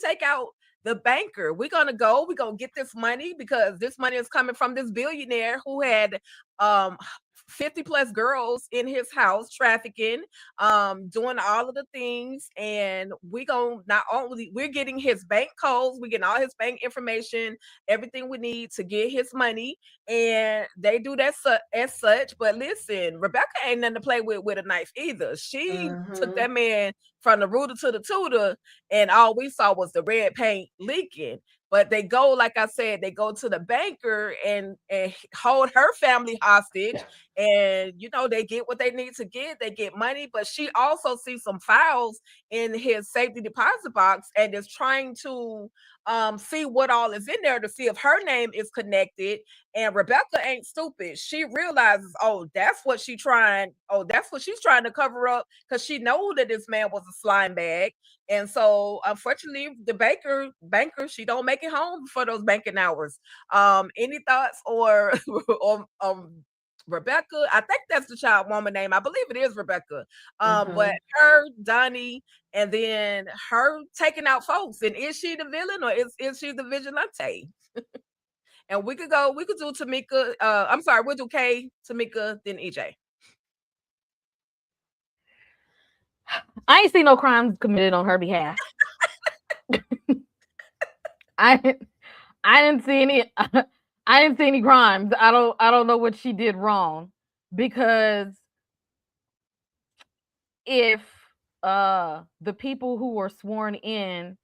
take out the banker. We're gonna get this money because this money is coming from this billionaire who had 50 plus girls in his house trafficking, doing all of the things. And we're getting his bank codes, we're getting all his bank information, everything we need to get his money. And they do that as such. But listen, Rebecca ain't nothing to play with a knife either. She took that man from the rooter to the tutor, and all we saw was the red paint leaking. But they go, like I said, they go to the banker and hold her family hostage. And, they get what they need to get. They get money. But she also sees some files in his safety deposit box and is trying to see what all is in there to see if her name is connected. And Rebecca ain't stupid. She realizes, that's what she's trying to cover up, because she knows that this man was a slime bag. And so, unfortunately, the banker, she don't make it home for those banking hours. Any thoughts or Rebecca? I think that's the child woman name. I believe it is Rebecca. But her, Donnie, and then her taking out folks. And is she the villain or is she the vigilante? And we could do Tamika. I'm sorry, we'll do Kay, Tamika, then EJ. I ain't seen no crimes committed on her behalf. I didn't see any. I didn't see any crimes. I don't know what she did wrong, because if the people who were sworn in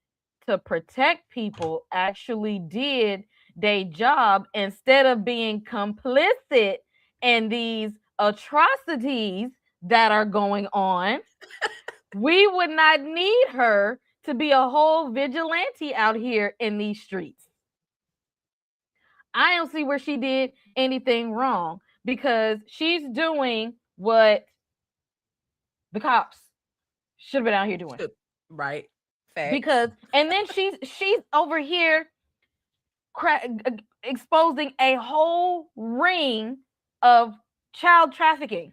to protect people actually did their job instead of being complicit in these atrocities that are going on, we would not need her to be a whole vigilante out here in these streets. I don't see where she did anything wrong, because she's doing what the cops should have been out here doing. Right. Facts. Because, and then she's over here exposing a whole ring of child trafficking.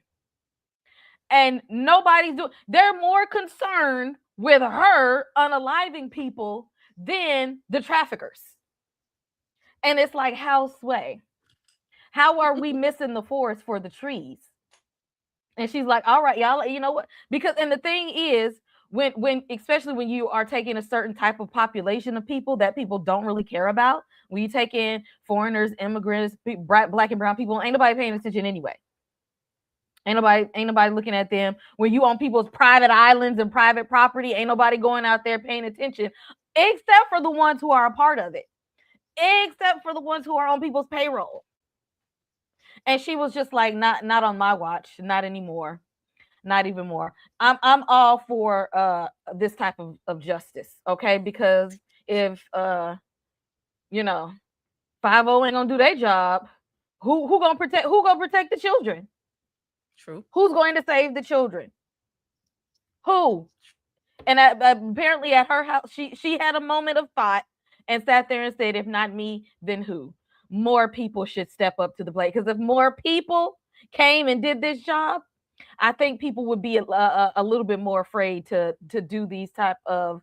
And they're more concerned with her unaliving people than the traffickers. And it's like, how are we missing the forest for the trees? And she's like, all right, y'all, you know what? Because, and the thing is, when especially when you are taking a certain type of population of people that people don't really care about, when you take in foreigners, immigrants, black and brown people, ain't nobody paying attention anyway. Ain't nobody looking at them. When you on people's private islands and private property, ain't nobody going out there paying attention, except for the ones who are a part of it. except for the ones who are on people's payroll. And she was just like, not on my watch, not anymore, not even more. I'm all for this type of justice, okay? Because if 50 ain't gonna do their job, who gonna protect the children? True. Who's going to save the children? Who? And apparently at her house, she had a moment of thought and sat there and said, if not me, then who? More people should step up to the plate. Because if more people came and did this job, I think people would be a little bit more afraid to do these type of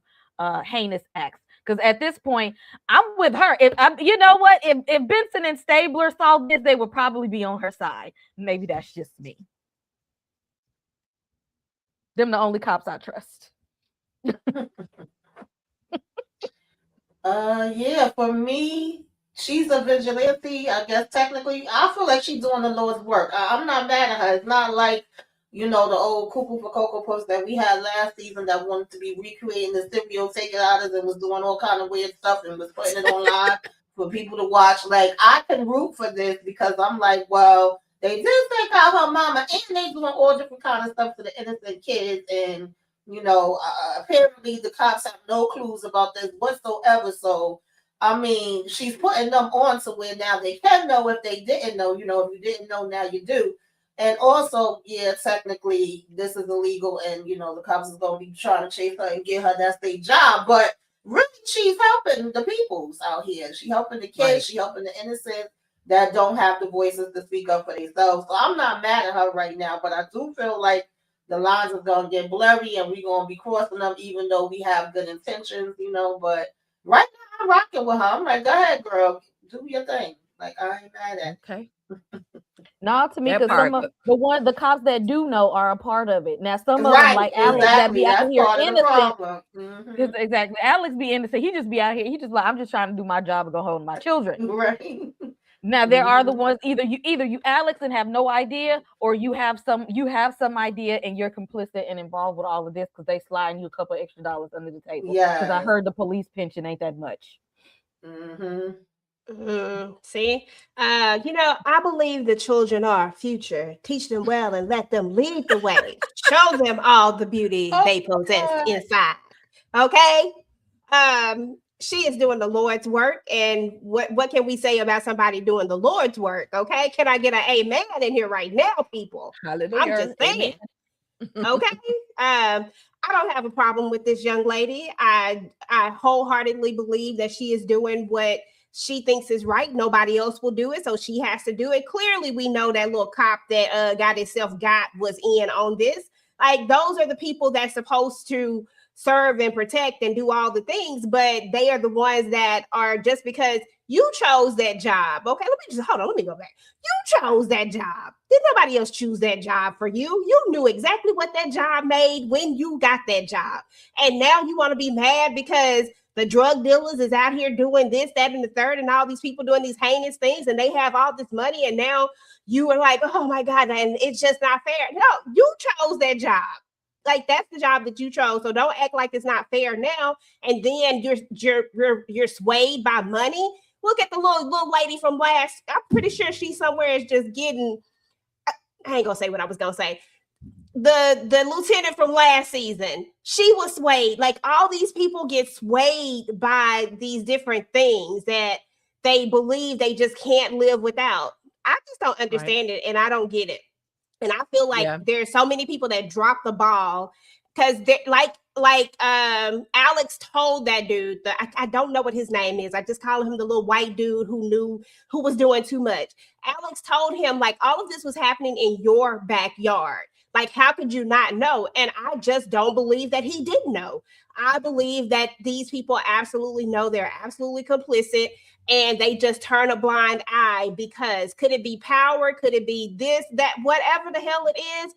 heinous acts. Because at this point, I'm with her. If you know what, if Benson and Stabler saw this, they would probably be on her side. Maybe that's just me. Them the only cops I trust. Yeah, for me, she's a vigilante. I guess technically, I feel like she's doing the Lord's work. I'm not mad at her. It's not like, the old cuckoo for Cocoa Puffs that we had last season that wanted to be recreating the Scipio take it out and was doing all kind of weird stuff and was putting it online for people to watch. Like, I can root for this because I'm like, well, they did take out her mama and they doing all different kind of stuff to the innocent kids. And, apparently the cops have no clues about this whatsoever. So, I mean, she's putting them on to where now they can know if they didn't know. If you didn't know, now you do. And also, yeah, technically, this is illegal, and the cops is going to be trying to chase her and get her. That's their job. But really, she's helping the peoples out here. She helping the kids. Right. She helping the innocent that don't have the voices to speak up for themselves. So I'm not mad at her right now, but I do feel like the lines are going to get blurry, and we're going to be crossing them, even though we have good intentions, But right now, I'm rocking with her. I'm like, go ahead, girl, do your thing. Like, I ain't mad at it. Okay. No, to me, because some of the cops that do know are a part of it. Now, some of them, like Alex, that be out here innocent. Mm-hmm. Exactly, Alex be innocent. He just be out here. He just like, I'm just trying to do my job and go home with my children. Right. Now there are the ones either you Alex and have no idea, or you have some idea and you're complicit and involved with all of this because they sliding you a couple extra dollars under the table. Yeah. Because I heard the police pension ain't that much. Mm-hmm. See, I believe the children are our future. Teach them well and let them lead the way. Show them all the beauty they possess inside. Okay. She is doing the Lord's work, and what can we say about somebody doing the Lord's work? Okay, can I get an amen in here right now, people? Hallelujah. I'm just saying. Okay. I don't have a problem with this young lady. I wholeheartedly believe that she is doing what she thinks is right. Nobody else will do it, so she has to do it. Clearly, we know that little cop that got himself got was in on this. Like, those are the people that's supposed to serve and protect and do all the things, but they are the ones that are, just because you chose that job. Okay, let me go back. You chose that job. Did nobody else choose that job for you? You knew exactly what that job made when you got that job. And now you want to be mad because the drug dealers is out here doing this, that, and the third, and all these people doing these heinous things, and they have all this money, and now you are like, oh my God, and it's just not fair. No, you chose that job. Like, that's the job that you chose. So don't act like it's not fair now. And then you're swayed by money. Look at the little lady from last. I'm pretty sure she somewhere is just getting. I ain't gonna say what I was gonna say. The lieutenant from last season, she was swayed. Like, all these people get swayed by these different things that they believe they just can't live without. I just don't understand it, and I don't get it. And I feel like there's so many people that drop the ball because Alex told that dude, I don't know what his name is. I just call him the little white dude who was doing too much. Alex told him, like, all of this was happening in your backyard. Like, how could you not know? And I just don't believe that he didn't know. I believe that these people absolutely know. They're absolutely complicit. And they just turn a blind eye because could it be power? Could it be this, that, whatever the hell it is?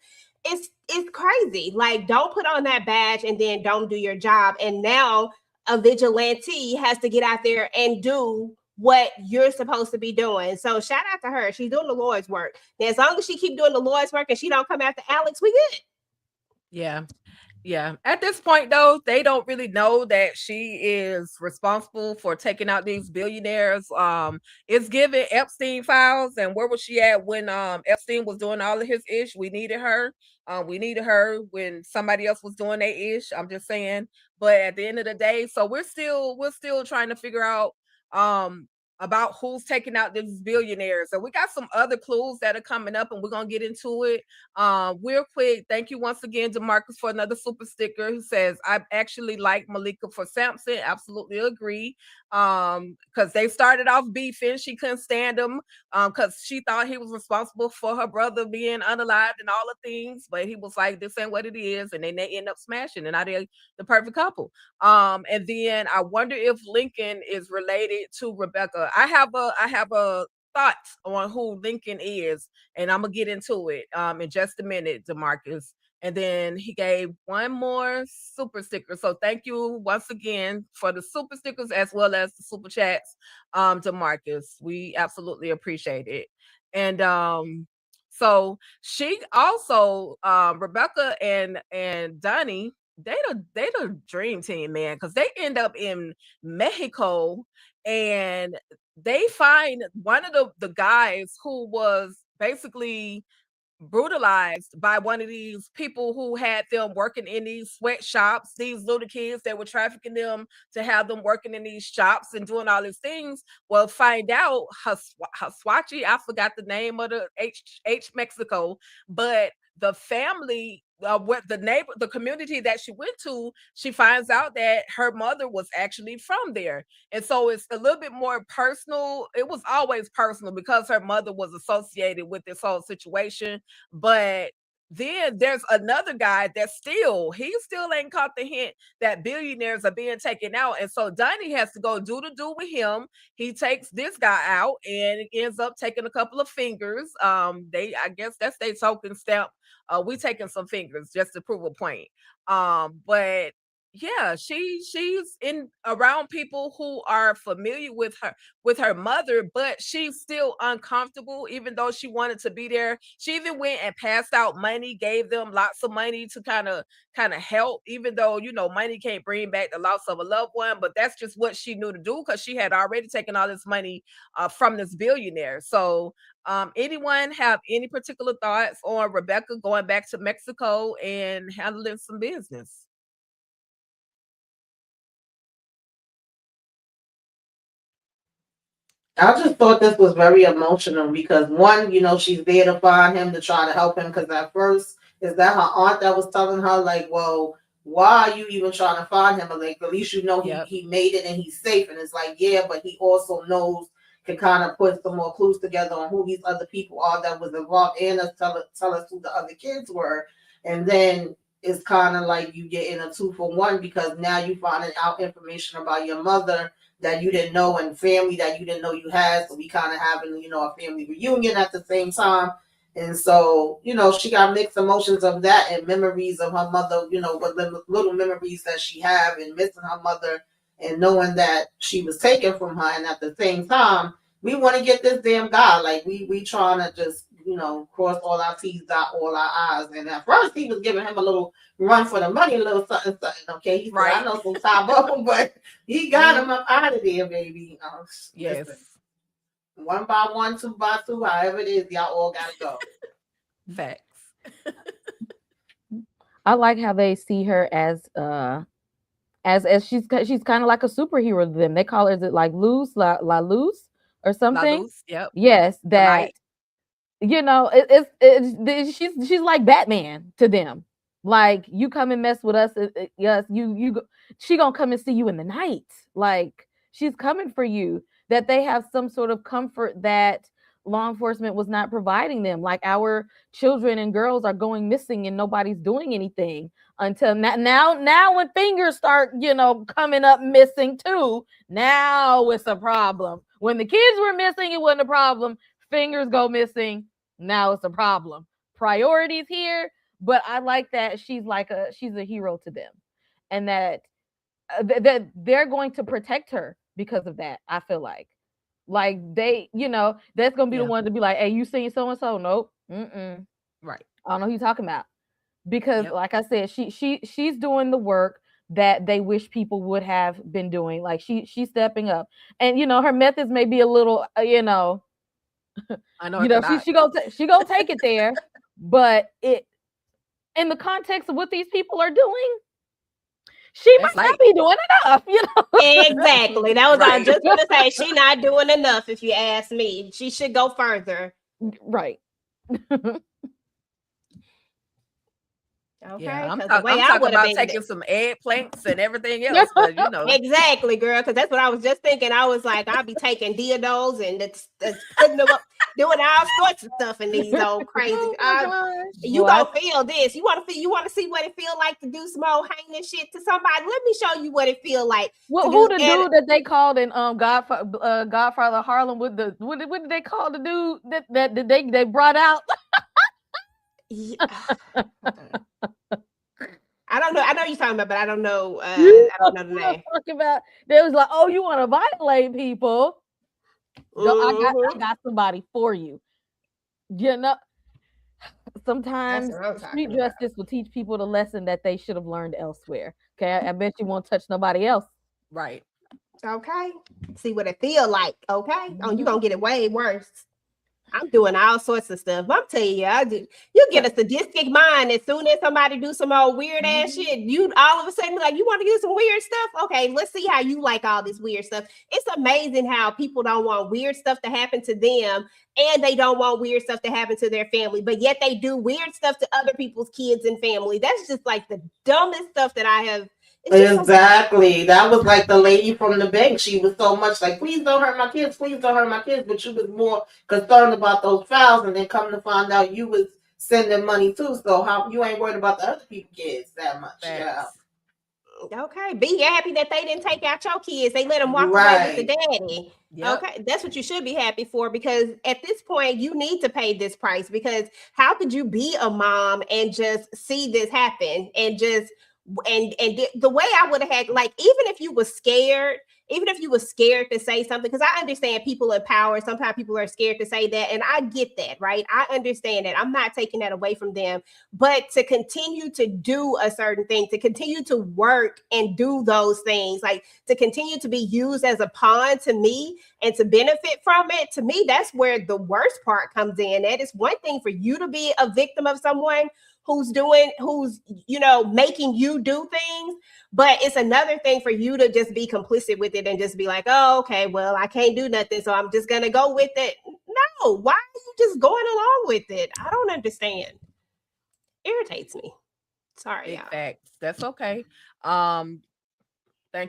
It's crazy. Like, don't put on that badge and then don't do your job. And now a vigilante has to get out there and do what you're supposed to be doing. So shout out to her. She's doing the Lord's work. And as long as she keep doing the Lord's work and she don't come after Alex, we good. Yeah. Yeah. At this point, though, they don't really know that she is responsible for taking out these billionaires. It's given Epstein files, and where was she at when Epstein was doing all of his ish? We needed her. We needed her when somebody else was doing their ish. I'm just saying. But at the end of the day, so we're still trying to figure out um about who's taking out these billionaires. So we got some other clues that are coming up, and we're gonna get into it. Real quick, thank you once again, DeMarcus, for another super sticker who says, I actually like Malika for Samson. Absolutely agree. Because they started off beefing. She couldn't stand him because she thought he was responsible for her brother being unalived and all the things. But he was like, this ain't what it is. And then they end up smashing, and now they're the perfect couple. And then I wonder if Lincoln is related to Rebecca. I have a thought on who Lincoln is, and I'm gonna get into it in just a minute, DeMarcus. And then he gave one more super sticker. So thank you once again for the super stickers as well as the super chats, DeMarcus. We absolutely appreciate it. And so she also Rebecca and Donnie, they the dream team, man, because they end up in Mexico, and they find one of the guys who was basically brutalized by one of these people who had them working in these sweatshops, these little kids that were trafficking them to have them working in these shops and doing all these things. Well, find out Haswachi, I forgot the name of the H Mexico, but the family, what the neighbor, the community that she went to, she finds out that her mother was actually from there. And so it's a little bit more personal. It was always personal because her mother was associated with this whole situation. But then there's another guy that he still ain't caught the hint that billionaires are being taken out. And so Donnie has to go do the do with him. He takes this guy out and it ends up taking a couple of fingers. I guess that's their token stamp. We taking some fingers just to prove a point. But yeah, she's in around people who are familiar with her mother, but she's still uncomfortable, even though she wanted to be there. She even went and passed out money, gave them lots of money to kind of help, even though money can't bring back the loss of a loved one. But that's just what she knew to do because she had already taken all this money from this billionaire. So anyone have any particular thoughts on Rebecca going back to Mexico and handling some business? I just thought this was very emotional because one, she's there to find him to try to help him. Because at first, is that her aunt that was telling her like, well, why are you even trying to find him? But like, at least Yep. he made it and he's safe. And it's like, yeah, but he also knows, can kind of put some more clues together on who these other people are that was involved, and tell us who the other kids were. And then it's kind of like you get in a 2-for-1 because now you finding out information about your mother that you didn't know and family that you didn't know you had. So we kind of having, a family reunion at the same time. And so, she got mixed emotions of that and memories of her mother, what little memories that she have and missing her mother and knowing that she was taken from her. And at the same time, we want to get this damn guy. Like we trying to just, cross all our T's, dot all our I's. And at first he was giving him a little run for the money, a little something, something. Okay, he said, Right. I know some Tybo, but he got him up out of there, baby. Yes. Listen, 1 by 1, 2 by 2, however it is, y'all all gotta go. Facts. I like how they see her as she's kind of like a superhero to them. They call her, is it like La Luz or something? Luz, yep. Yes, that she's like Batman to them. Like, you come and mess with us, yes, she gonna come and see you in the night. Like, she's coming for you. That they have some sort of comfort that law enforcement was not providing them. Like, our children and girls are going missing and nobody's doing anything until now when fingers start coming up missing too, now it's a problem. When the kids were missing, it wasn't a problem. Fingers go missing, now it's a problem. Priorities here. But I like that she's a hero to them, and that that they're going to protect her because of that. I feel like they, that's gonna be the one to be like, hey, you seen so and so? Nope. Right. I don't know who you're talking about. because like I said, she's doing the work that they wish people would have been doing. Like she's stepping up, and her methods may be a little she gonna take it there, but it in the context of what these people are doing, she might not be doing enough, Exactly. That was I was just gonna say. She not doing enough, if you ask me. She should go further. Right. Okay. Yeah, I'm the talking way I would have about been taking some eggplants and everything else, but exactly, girl. Because that's what I was just thinking. I was like, I'll be taking dildos and it's putting them up, doing all sorts of stuff in these old crazy. You gonna feel this? You want to feel? You want to see what it feel like to do some old hanging shit to somebody? Let me show you what it feel like. Well, who the dude that they called in Godfather Harlem with the what did they call the dude that they brought out? I don't know. I know you're talking about, but I don't know. I don't know the name. They was like, "Oh, you want to violate people? I got somebody for you." Sometimes street justice will teach people the lesson that they should have learned elsewhere. Okay, I bet you won't touch nobody else. Right. Okay. See what it feel like. Okay. Oh, you gonna get it way worse. I'm doing all sorts of stuff. I'm telling you, you get a sadistic mind as soon as somebody do some old weird ass shit. You all of a sudden like, you want to do some weird stuff? Okay, let's see how you like all this weird stuff. It's amazing how people don't want weird stuff to happen to them, and they don't want weird stuff to happen to their family, but yet they do weird stuff to other people's kids and family. That's just like the dumbest stuff that I have. Exactly. That was like the lady from the bank. She was so much like, please don't hurt my kids, please don't hurt my kids. But she was more concerned about those files, and then come to find out you was sending money too. So how you ain't worried about the other people's kids that much? Yeah. Okay. Be happy that they didn't take out your kids. They let them walk away with the daddy. Yep. Okay. That's what you should be happy for, because at this point you need to pay this price, because how could you be a mom and just see this happen and just and the way I would have had, like, even if you were scared to say something, because I understand people in power, sometimes people are scared to say that, and I get that, right? I understand that. I'm not taking that away from them, but to continue to do a certain thing, to continue to work and do those things, like to continue to be used as a pawn to me and to benefit from it, to me, that's where the worst part comes in. That is one thing for you to be a victim of someone who's making you do things, but it's another thing for you to just be complicit with it and just be like, oh, okay, well, I can't do nothing, so I'm just gonna go with it. No, why are you just going along with it? I don't understand. Irritates me. Sorry, facts. That's okay. Thank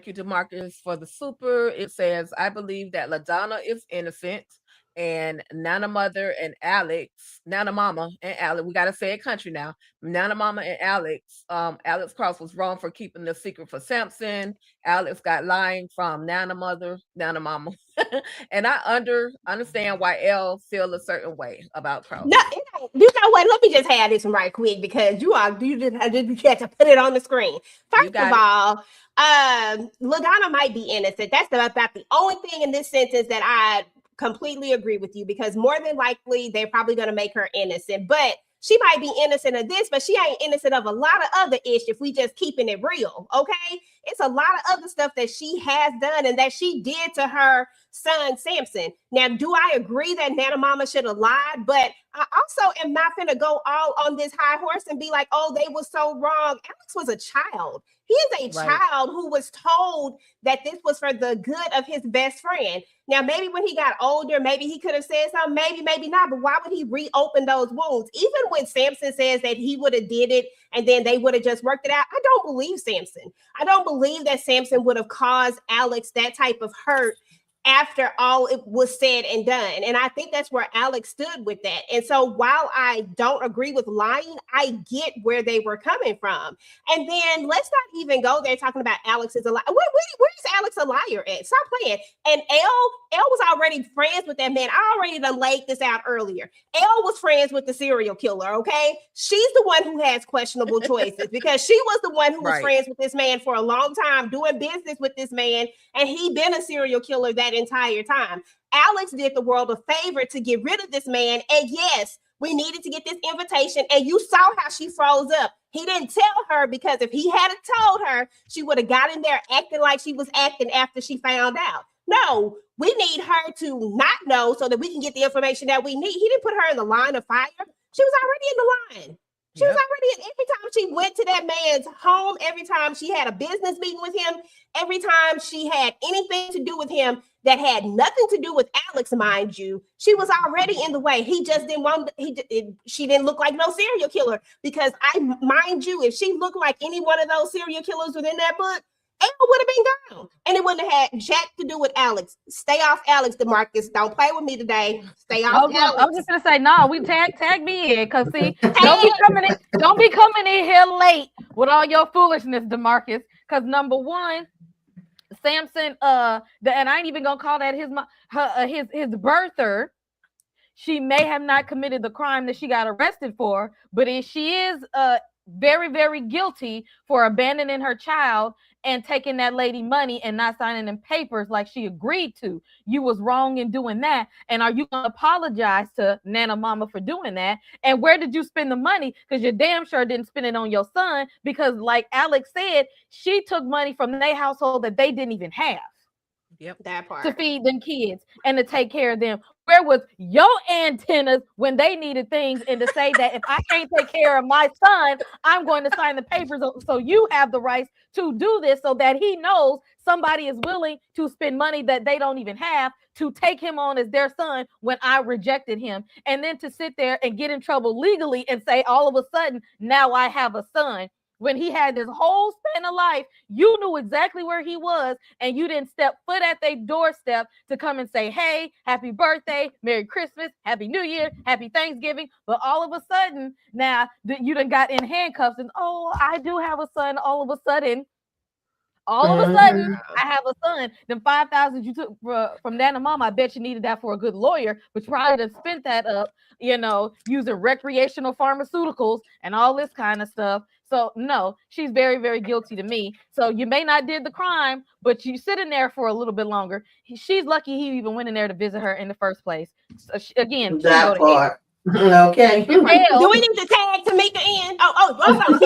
you, DeMarcus, for the super. It says, I believe that LaDonna is innocent, and Nana Mama and Alex, we got to say it country now. Nana Mama and Alex Cross was wrong for keeping the secret for Samson. Alex got lying from Nana Mama. And I understand why Elle feel a certain way about Cross. No, you know what? Let me just have this one right quick, because you had to put it on the screen. First of all, LaDonna might be innocent. That's about the only thing in this sentence that I completely agree with you, because more than likely they're probably going to make her innocent, but she might be innocent of this, but she ain't innocent of a lot of other ish if we just keeping it real. Okay, it's a lot of other stuff that she has done and that she did to her son Samson. Now, do I agree that Nana Mama should have lied? But I also am not gonna go all on this high horse and be like, oh, they were so wrong. Alex was a child. He is a child who was told that this was for the good of his best friend. Now, maybe when he got older, maybe he could have said something, maybe not, but why would he reopen those wounds? Even when Samson says that he would have did it and then they would have just worked it out, I don't believe Samson. I don't believe that Samson would have caused Alex that type of hurt after all it was said and done. And I think that's where Alex stood with that. And so while I don't agree with lying, I get where they were coming from. And then let's not even go there talking about Alex is a liar. Where's Alex a liar at? Stop playing. And Elle was already friends with that man. I already done laid this out earlier. Elle was friends with the serial killer, okay? She's the one who has questionable choices, because she was the one who was friends with this man for a long time, doing business with this man, and he been a serial killer that entire time. Alex did the world a favor to get rid of this man, and yes, we needed to get this invitation, and you saw how she froze up. He didn't tell her because if he hadn't told her, she would have got in there acting like she was acting after she found out. No, we need her to not know so that we can get the information that we need. He didn't put her in the line of fire. She was already in the line. She was already, every time she went to that man's home, every time she had a business meeting with him, every time she had anything to do with him that had nothing to do with Alex, mind you, she was already in the way. He just didn't want, she didn't look like no serial killer because mind you, if she looked like any one of those serial killers within that book, Elle would have been gone. And it wouldn't have had jack to do with Alex. Stay off Alex, DeMarcus. Don't play with me today. Stay off Alex. I was just gonna say, no, we tag me in, cause see, don't be coming in here late with all your foolishness, DeMarcus. Cause number one, Samson, and I ain't even gonna call that his birther. She may have not committed the crime that she got arrested for, but if she is very, very guilty for abandoning her child and taking that lady money and not signing them papers like she agreed to. You was wrong in doing that. And are you going to apologize to Nana Mama for doing that? And where did you spend the money? Because you damn sure didn't spend it on your son, because like Alex said, she took money from their household that they didn't even have. Yep, that part. To feed them kids and to take care of them. Where was your antennas when they needed things, and to say that if I can't take care of my son, I'm going to sign the papers so you have the rights to do this, so that he knows somebody is willing to spend money that they don't even have to take him on as their son when I rejected him. And then to sit there and get in trouble legally and say all of a sudden now I have a son. When he had this whole span of life, you knew exactly where he was, and you didn't step foot at their doorstep to come and say, hey, happy birthday, Merry Christmas, Happy New Year, Happy Thanksgiving. But all of a sudden, now you done got in handcuffs and, oh, I do have a son. All of a sudden, I have a son. Them $5,000 you took from Nana Mama, I bet you needed that for a good lawyer, but you probably done spent that up, using recreational pharmaceuticals and all this kind of stuff. So no, she's very, very guilty to me. So you may not did the crime, but you sit in there for a little bit longer. She's lucky he even went in there to visit her in the first place. So again, that part. Okay. Do we need to tag Tamika in? Y'all summed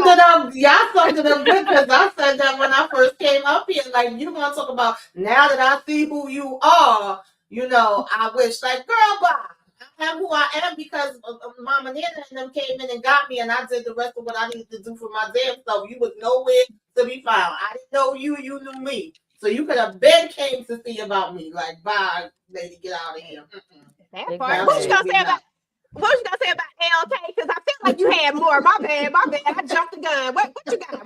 it up. Y'all summed it up good, because I said that when I first came up here. Like, you want to talk about now that I see who you are, I wish, like, girl, bye. I am who I am because Mama Nana and them came in and got me, and I did the rest of what I needed to do for my damn self. You was nowhere to be found. I didn't know you. You knew me. So you could have been came to see about me. Like, bye, lady, get out of here. That part. What you gonna say about LK? Because I feel like you had more. My bad. I jumped the gun.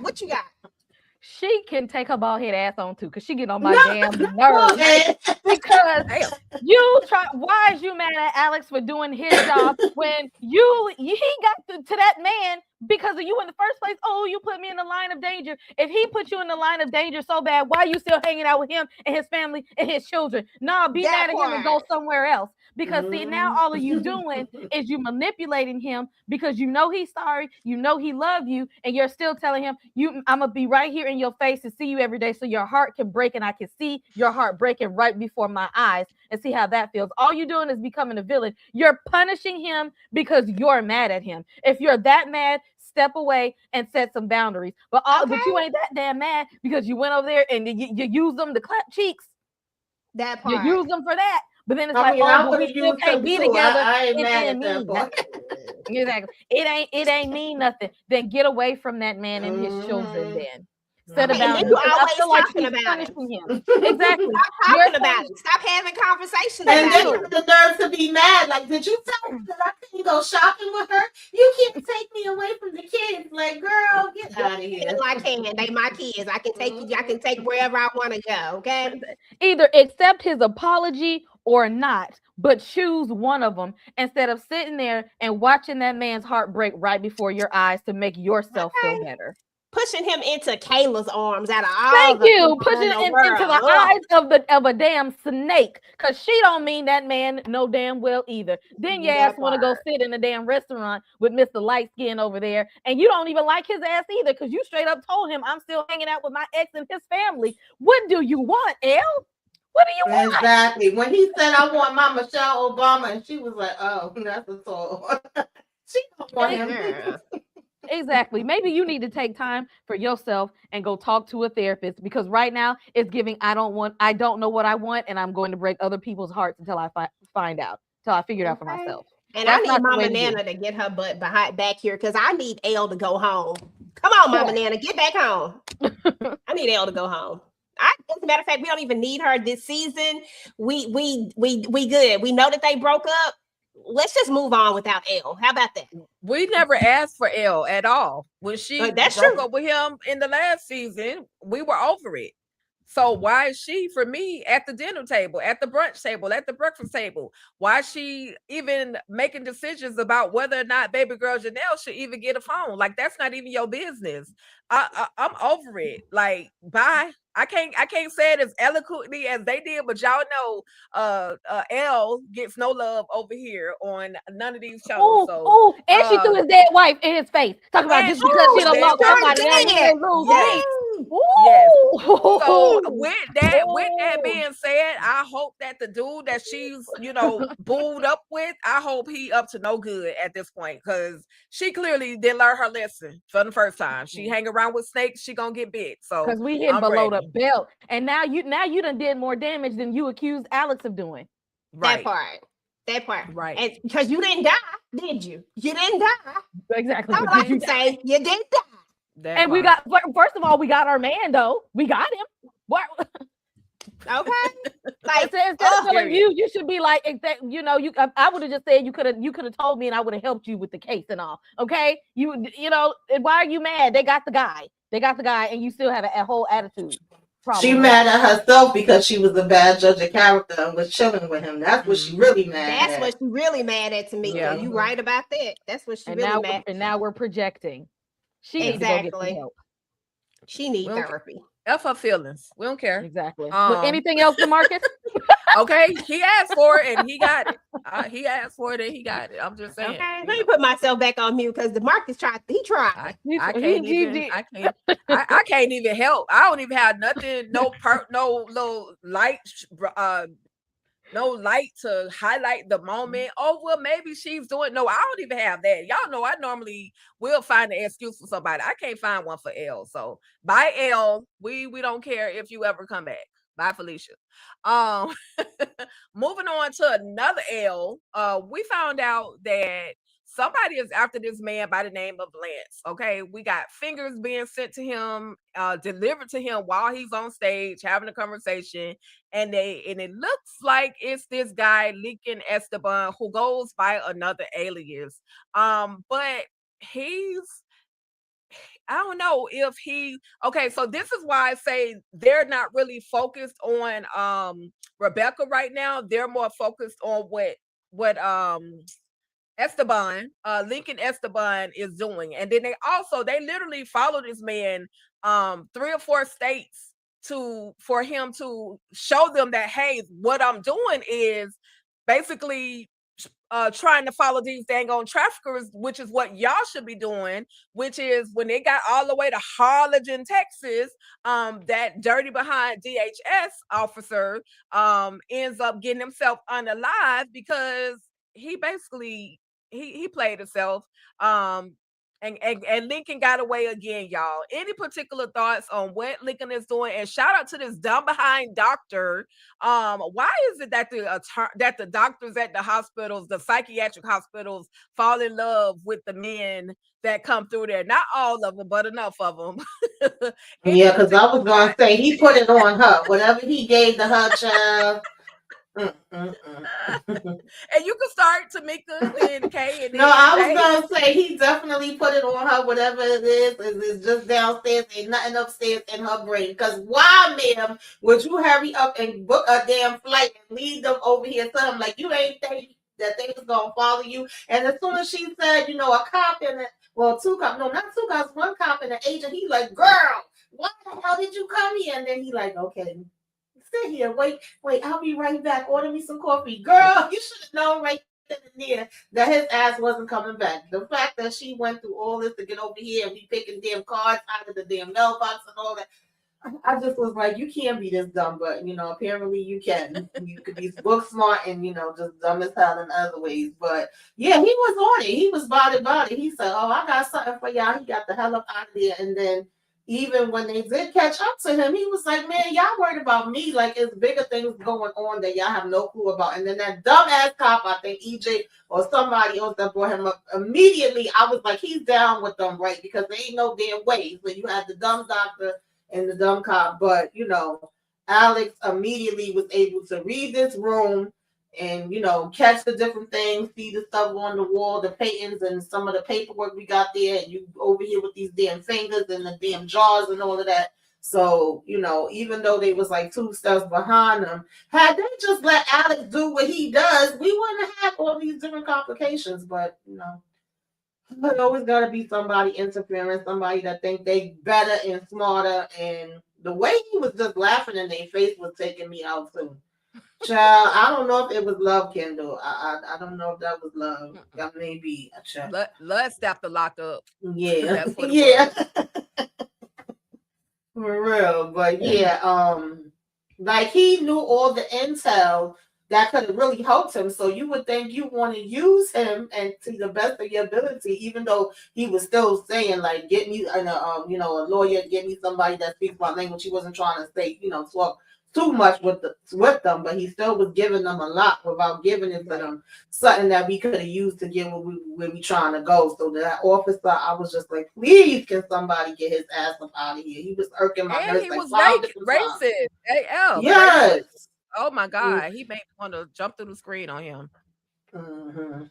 What you got? She can take her bald head ass on too, because she get on my damn nerves. Because why is you mad at Alex for doing his job when he got to that man because of you in the first place? Oh, you put me in the line of danger. If he put you in the line of danger so bad, why are you still hanging out with him and his family and his children? Nah, be mad at him and go somewhere else. Because see, now all of you doing is you manipulating him because you know he's sorry, you know he loves you, and you're still telling him, I'm gonna be right here in your face and see you every day, so your heart can break and I can see your heart breaking right before my eyes and see how that feels. All you're doing is becoming a villain. You're punishing him because you're mad at him. If you're that mad, step away and set some boundaries. But you ain't that damn mad because you went over there and you use them to clap cheeks. That part. You use them for that. But then it's but we still can't be together. I ain't mad at that. Exactly. It ain't mean nothing. Then get away from that man and his children then. Set about it. I feel like she's punishing him. Exactly. Stop talking about it. Stop having conversations about it. And then you have the nerve to be mad. Like, did you tell me that I couldn't go shopping with her? You can't take me away from the kids. Like, girl, get out of here. I can. They my kids. I can take you. I can take wherever I want to go. Okay. Either accept his apology or not, but choose one of them instead of sitting there and watching that man's heart break right before your eyes to make yourself feel better. Pushing him into Kayla's arms out of all. Thank you. Pushing it into the eyes of a damn snake, because she don't mean that man no damn well either. Then your ass want to go sit in a damn restaurant with Mr. Light Skin over there, and you don't even like his ass either, because you straight up told him I'm still hanging out with my ex and his family. What do you want, Elle? What do you want? Exactly. When he said, I want my Michelle Obama, and she was like, oh, that's a tall. She don't want him. Yeah. Exactly. Maybe you need to take time for yourself and go talk to a therapist, because right now it's giving I don't know what I want, and I'm going to break other people's hearts until I find out, till I figure it out for Okay. myself. And That's I need not the way Mama to do. Nana to get her butt back here because I need Elle to go home. Come on, Mama Nana, get back home. I need Elle to go home. As a matter of fact, we don't even need her this season. We good. We know that they broke up. Let's just move on without Elle. How about that? We never asked for Elle at all. When she That's broke true. up with him in the last season, we were over it. So why is she, for me, at the dinner table, at the brunch table, at the breakfast table? Why is she even making decisions about whether or not baby girl Janelle should even get a phone? Like, that's not even your business. I'm over it. Like, bye. I can't say it as eloquently as they did, but y'all know Elle gets no love over here on none of these shows. And she threw his dead wife in his face. Talk about just because she don't love somebody else, you can lose me. Yes. So with that being said, I hope that the dude that she's booed up with, I hope he up to no good at this point, because she clearly didn't learn her lesson for the first time. She hang around with snakes, she gonna get bit. So because we hit below the belt, and now you done did more damage than you accused Alex of doing. Right. That part. Right. And because you didn't die, did you? You didn't die. Exactly. All I can say, you didn't die. And we got, first of all, we got our man though. We got him. What? Okay. Like, instead of telling you should be like, I would have just said you could have told me, and I would have helped you with the case and all. Okay, and why are you mad? They got the guy, and you still have a whole attitude problem. She mad at herself because she was a bad judge of character and was chilling with him. That's what she really mad at. That's what she really mad at, Tamika. Yeah. You right about that. That's what she really mad. And now we're projecting. She needs to go get some help. She needs therapy. F her feelings. We don't care. Exactly. Anything else, DeMarcus? Okay, he asked for it and he got it. He asked for it and he got it. I'm just saying. Okay, let me put myself back on mute because DeMarcus tried. He tried. I can't even help. I don't even have nothing. No little light. No light to highlight the moment. Oh, well, maybe she's doing. No, I don't even have that. Y'all know I normally will find an excuse for somebody. I can't find one for Elle. So bye, Elle. We don't care if you ever come back. Bye, Felicia. Moving on to another Elle. We found out that somebody is after this man by the name of Lance. Okay, we got fingers being sent to him, delivered to him while he's on stage having a conversation, and it looks like it's this guy Lincoln Esteban who goes by another alias. But I don't know if okay, so this is why I say they're not really focused on Rebecca right now. They're more focused on what Esteban, Lincoln Esteban is doing. And then they literally follow this man 3 or 4 states for him to show them that, hey, what I'm doing is basically trying to follow these dang on traffickers, which is what y'all should be doing, which is when they got all the way to Harlingen, Texas, that dirty behind DHS officer ends up getting himself unalive because he basically he played himself. And Lincoln got away again, y'all. Any particular thoughts on what Lincoln is doing? And shout out to this dumb behind doctor. Why is it that the doctors at the hospitals, the psychiatric hospitals, fall in love with the men that come through there? Not all of them, but enough of them. Yeah, because I was going to say he put it on her. Whatever he gave to her child. And you can start Tamika and Kay. No, I was gonna say he definitely put it on her. Whatever it is, it's just downstairs. Ain't nothing upstairs in her brain. Because why, ma'am, would you hurry up and book a damn flight and leave them over here? Something like you ain't think that they was gonna follow you. And as soon as she said, a cop and 2 cops, no, not 2 cops, 1 cop and an agent, he like, girl, why the hell did you come here? And then he like, okay. Sit here, wait, I'll be right back. Order me some coffee. Girl, you should have known right then and there that his ass wasn't coming back. The fact that she went through all this to get over here and be picking damn cards out of the damn mailbox and all that. I just was like, you can't be this dumb, but you know, apparently you can. You could be book smart and you know, just dumb as hell in other ways. But yeah, he was on it. He was about it. He said, "Oh, I got something for y'all." He got the hell up out of there, and then even when they did catch up to him, he was like, "Man, y'all worried about me? Like it's bigger things going on that y'all have no clue about." And then that dumbass cop, I think EJ or somebody else that brought him up immediately. I was like, he's down with them, right? Because there ain't no damn way. So you had the dumb doctor and the dumb cop, but you know, Alex immediately was able to read this room and you know catch the different things, see the stuff on the wall, the patents and some of the paperwork we got there, and you over here with these damn fingers and the damn jars and all of that. So you know, even though they was like 2 steps behind them, had they just let Alex do what he does, we wouldn't have all these different complications. But you know. There's always got to be somebody interfering, somebody that think they better and smarter. And the way he was just laughing in their face was taking me out too. Child, I don't know if it was love, Kendall. I don't know if that was love. That may be a child. Let's stop the lock up. Yeah, That's what it yeah, was. for real. But yeah, like he knew all the intel that could have really helped him. So you would think you want to use him and to the best of your ability, even though he was still saying like, get me you know, a lawyer, get me somebody that speaks my language. He wasn't trying to say, you know, talk too much with them, but he still was giving them a lot without giving it to them something that we could have used to get where we trying to go. So that officer, I was just like, please, can somebody get his ass up out of here? He was irking my nerves. And he like was 5 different times. racist. AF. Yes. Racist. Oh my God. He made me want to jump through the screen on him. Mm-hmm.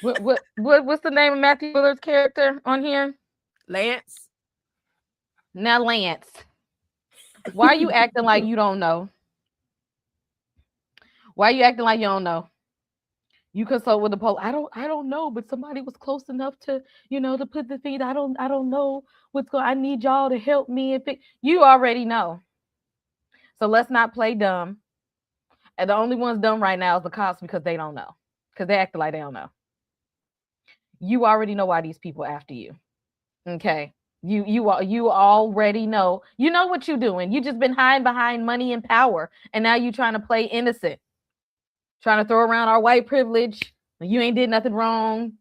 What's the name of Matthew Willard's character on here? Lance. Now, Lance, why are you acting like you don't know? Why are you acting like you don't know? You consult with the police. I don't know, but somebody was close enough to, you know, to put the thing. I don't know what's going. I need y'all to help me. You already know. So let's not play dumb. And the only ones dumb right now is the cops because they don't know. Because they act like they don't know. You already know why these people after you. Okay. You already know. You know what you're doing. You just been hiding behind money and power. And now you trying to play innocent. Trying to throw around our white privilege. You ain't did nothing wrong.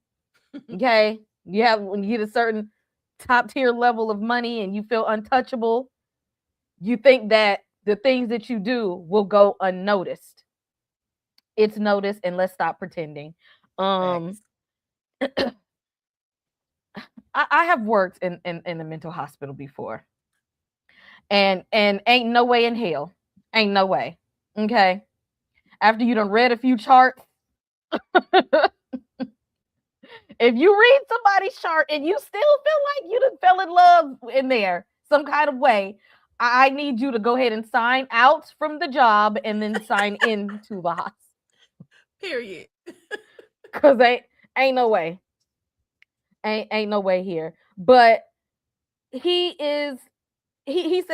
Okay. When you get a certain top tier level of money and you feel untouchable, you think that the things that you do will go unnoticed. It's noticed, and let's stop pretending. I have worked in a mental hospital before. And ain't no way in hell. Ain't no way. Okay. After you done read a few charts, if you read somebody's chart and you still feel like you done fell in love in there some kind of way, I need you to go ahead and sign out from the job and then sign into the hospital. Period. Cause ain't no way. Ain't no way here. But he said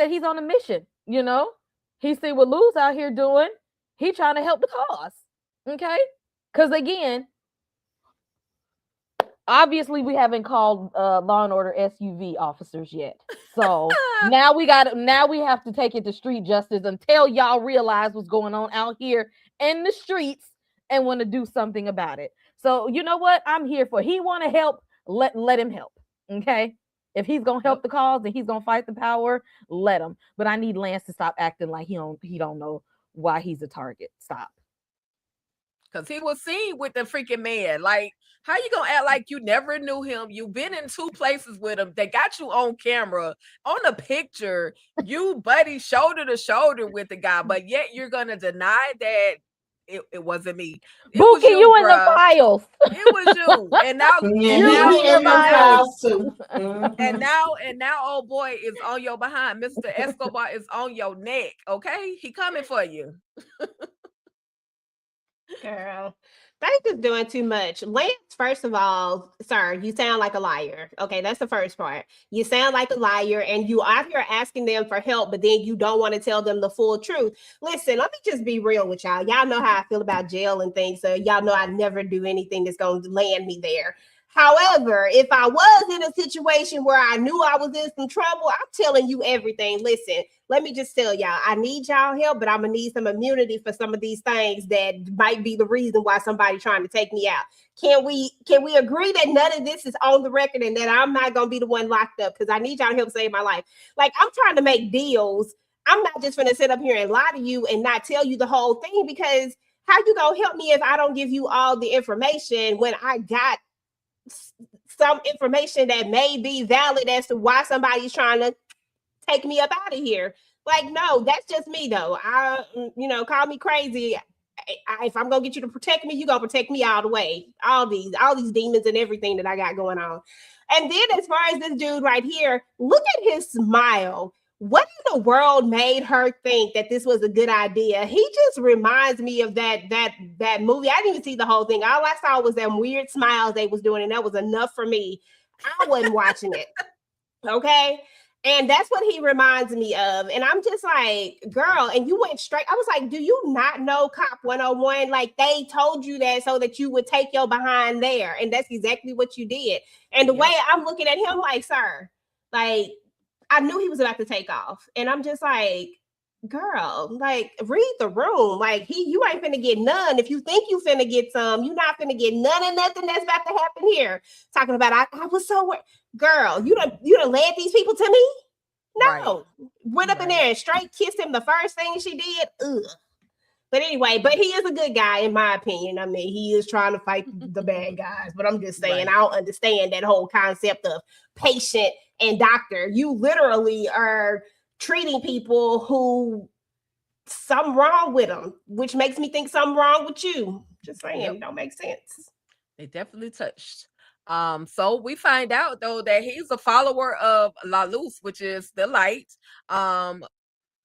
he's on a mission, you know? He see what Lou's out here doing. He trying to help the cause. Okay? Because again, obviously we haven't called Law and Order SUV officers yet. So now we have to take it to street justice until y'all realize what's going on out here in the streets and want to do something about it. So you know what? I'm here for. He want to help. Let him help. Okay? If he's gonna help the cause and he's gonna fight the power, let him. But I need Lance to stop acting like he don't know why he's a target. Stop. Because he was seen with the freaking man. Like, how you gonna act like you never knew him? You've been in 2 places with him. They got you on camera, on a picture. You buddy shoulder to shoulder with the guy, but yet you're gonna deny that it wasn't me. Bookie, you in the files. It was you. And now you in the files too. And now old boy is on your behind. Mr. Escobar is on your neck. Okay, he coming for you. Girl, they just doing too much. Lance, first of all, sir, you sound like a liar. Okay, that's the first part. You sound like a liar, and you out here asking them for help, but then you don't want to tell them the full truth. Listen, let me just be real with y'all. Y'all know how I feel about jail and things, so y'all know I never do anything that's going to land me there. However, if I was in a situation where I knew I was in some trouble, I'm telling you everything. Listen, let me just tell y'all, I need y'all help, but I'm gonna need some immunity for some of these things that might be the reason why somebody's trying to take me out. Can we agree that none of this is on the record and that I'm not gonna be the one locked up? Because I need y'all to help save my life. Like, I'm trying to make deals. I'm not just gonna sit up here and lie to you and not tell you the whole thing, because how you gonna help me if I don't give you all the information when I got some information that may be valid as to why somebody's trying to take me up out of here? Like, no, that's just me though. Call me crazy. If I'm gonna get you to protect me, you're gonna protect me all the way. All these demons and everything that I got going on. And then as far as this dude right here, look at his smile. What in the world made her think that this was a good idea? He just reminds me of that movie. I didn't even see the whole thing. All I saw was them weird smiles they was doing, and that was enough for me. I wasn't watching it. Okay. And that's what he reminds me of. And I'm just like, girl, and you went straight. I was like, do you not know Cop 101? Like, they told you that so that you would take your behind there. And that's exactly what you did. And the way I'm looking at him, like, sir, like, I knew he was about to take off. And I'm just like, girl, like, read the room. Like, you ain't finna get none. If you think you finna get some, you not finna get none of nothing that's about to happen here. Talking about, I was so worried. Girl, you done led these people to me? No. Right. Went up in there and straight kissed him the first thing she did. Ugh. But anyway, but he is a good guy, in my opinion. I mean, he is trying to fight the bad guys. But I'm just saying, I don't understand that whole concept of patient and doctor. You literally are treating people who something wrong with them, which makes me think something wrong with you. Just saying, it don't make sense. They definitely touched. So we find out though that he's a follower of La Luz, which is the light.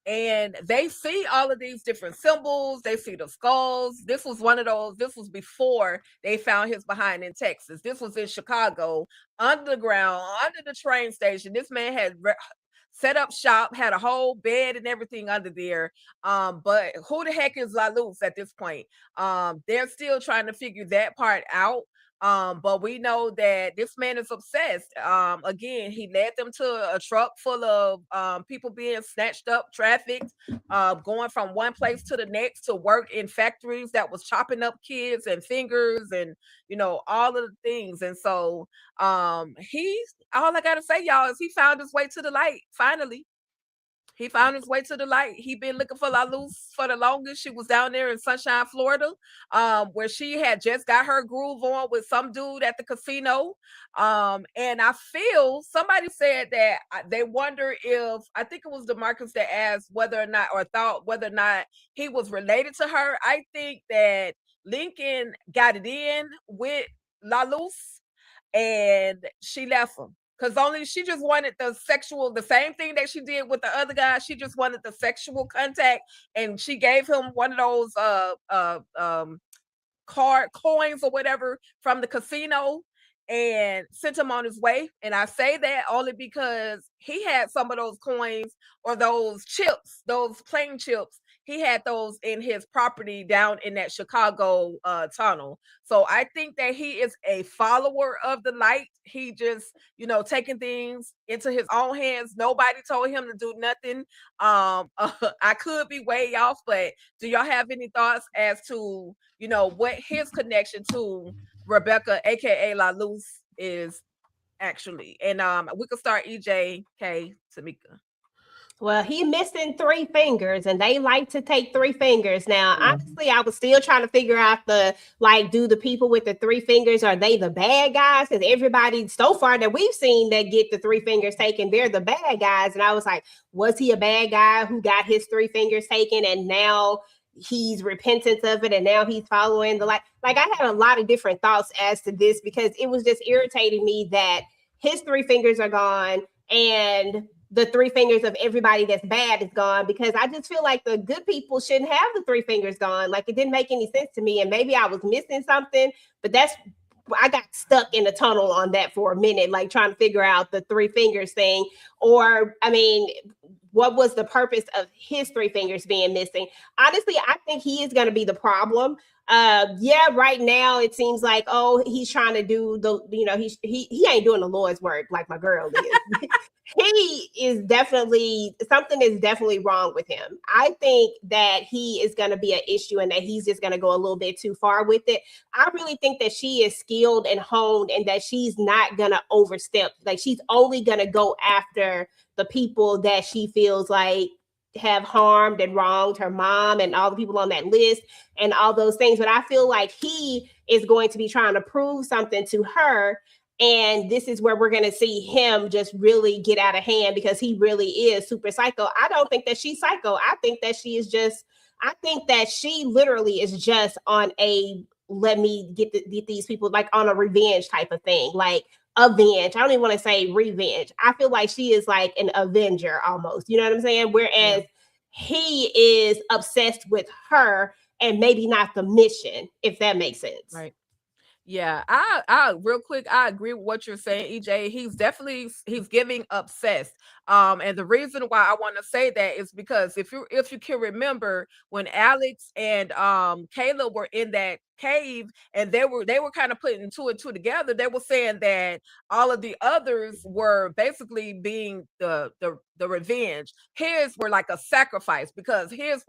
And they see all of these different symbols. They see the skulls. This was one of those. This was before they found his behind in Texas. This was in Chicago, underground, under the train station. This man had set up shop, had a whole bed and everything under there. But who the heck is La Luz at this point? They're still trying to figure that part out. But we know that this man is obsessed. Again, he led them to a truck full of people being snatched up, trafficked, going from one place to the next to work in factories that was chopping up kids and fingers and all of the things. And so he's all I gotta say, y'all, is he found his way to the light finally. He found his way to the light. He been looking for La Luz for the longest. She was down there in Sunshine, Florida, where she had just got her groove on with some dude at the casino. And I feel somebody said that they wonder if, I think it was DeMarcus that asked whether or not, or thought whether or not he was related to her. I think that Lincoln got it in with La Luz and she left him. Because she just wanted the same thing that she did with the other guy. She just wanted the sexual contact, and she gave him one of those card coins or whatever from the casino and sent him on his way. And I say that only because he had some of those coins or those chips, those plain chips. He had those in his property down in that Chicago tunnel. So I think that he is a follower of the light. He just, taking things into his own hands. Nobody told him to do nothing. I could be way off, but do y'all have any thoughts as to, what his connection to Rebecca, aka La Luz, is actually? And we could start EJ, K, Tamika. Well, he missing 3 fingers, and they like to take 3 fingers. Now, honestly, I was still trying to figure out do the people with the 3 fingers, are they the bad guys? Because everybody so far that we've seen that get the 3 fingers taken, they're the bad guys. And I was like, was he a bad guy who got his 3 fingers taken and now he's repentant of it and now he's following the light? Like, I had a lot of different thoughts as to this because it was just irritating me that his 3 fingers are gone and the 3 fingers of everybody that's bad is gone, because I just feel like the good people shouldn't have the 3 fingers gone. Like, it didn't make any sense to me, and maybe I was missing something, but I got stuck in the tunnel on that for a minute, like trying to figure out the 3 fingers thing. Or, I mean, what was the purpose of his 3 fingers being missing? Honestly, I think he is going to be the problem. Yeah, right now it seems like, oh, he's trying to do the, he ain't doing the Lord's work like my girl is. He is definitely, something is definitely wrong with him. I think that he is going to be an issue and that he's just going to go a little bit too far with it. I really think that she is skilled and honed and that she's not going to overstep. Like, she's only going to go after the people that she feels like have harmed and wronged her mom and all the people on that list and all those things. But I feel like he is going to be trying to prove something to her. And this is where we're going to see him just really get out of hand because he really is super psycho. I don't think that she's psycho. I think that she literally is just on a, let me get these people, like on a revenge type of thing, like avenge. I don't even want to say revenge. I feel like she is like an avenger almost. You know what I'm saying? Whereas he is obsessed with her and maybe not the mission, if that makes sense. Right. Yeah, I real quick, I agree with what you're saying, EJ. He's giving obsessed. And the reason why I want to say that is because if you can remember when Alex and Kayla were in that cave and they were kind of putting two and two together, they were saying that all of the others were basically being the revenge. His were like a sacrifice because his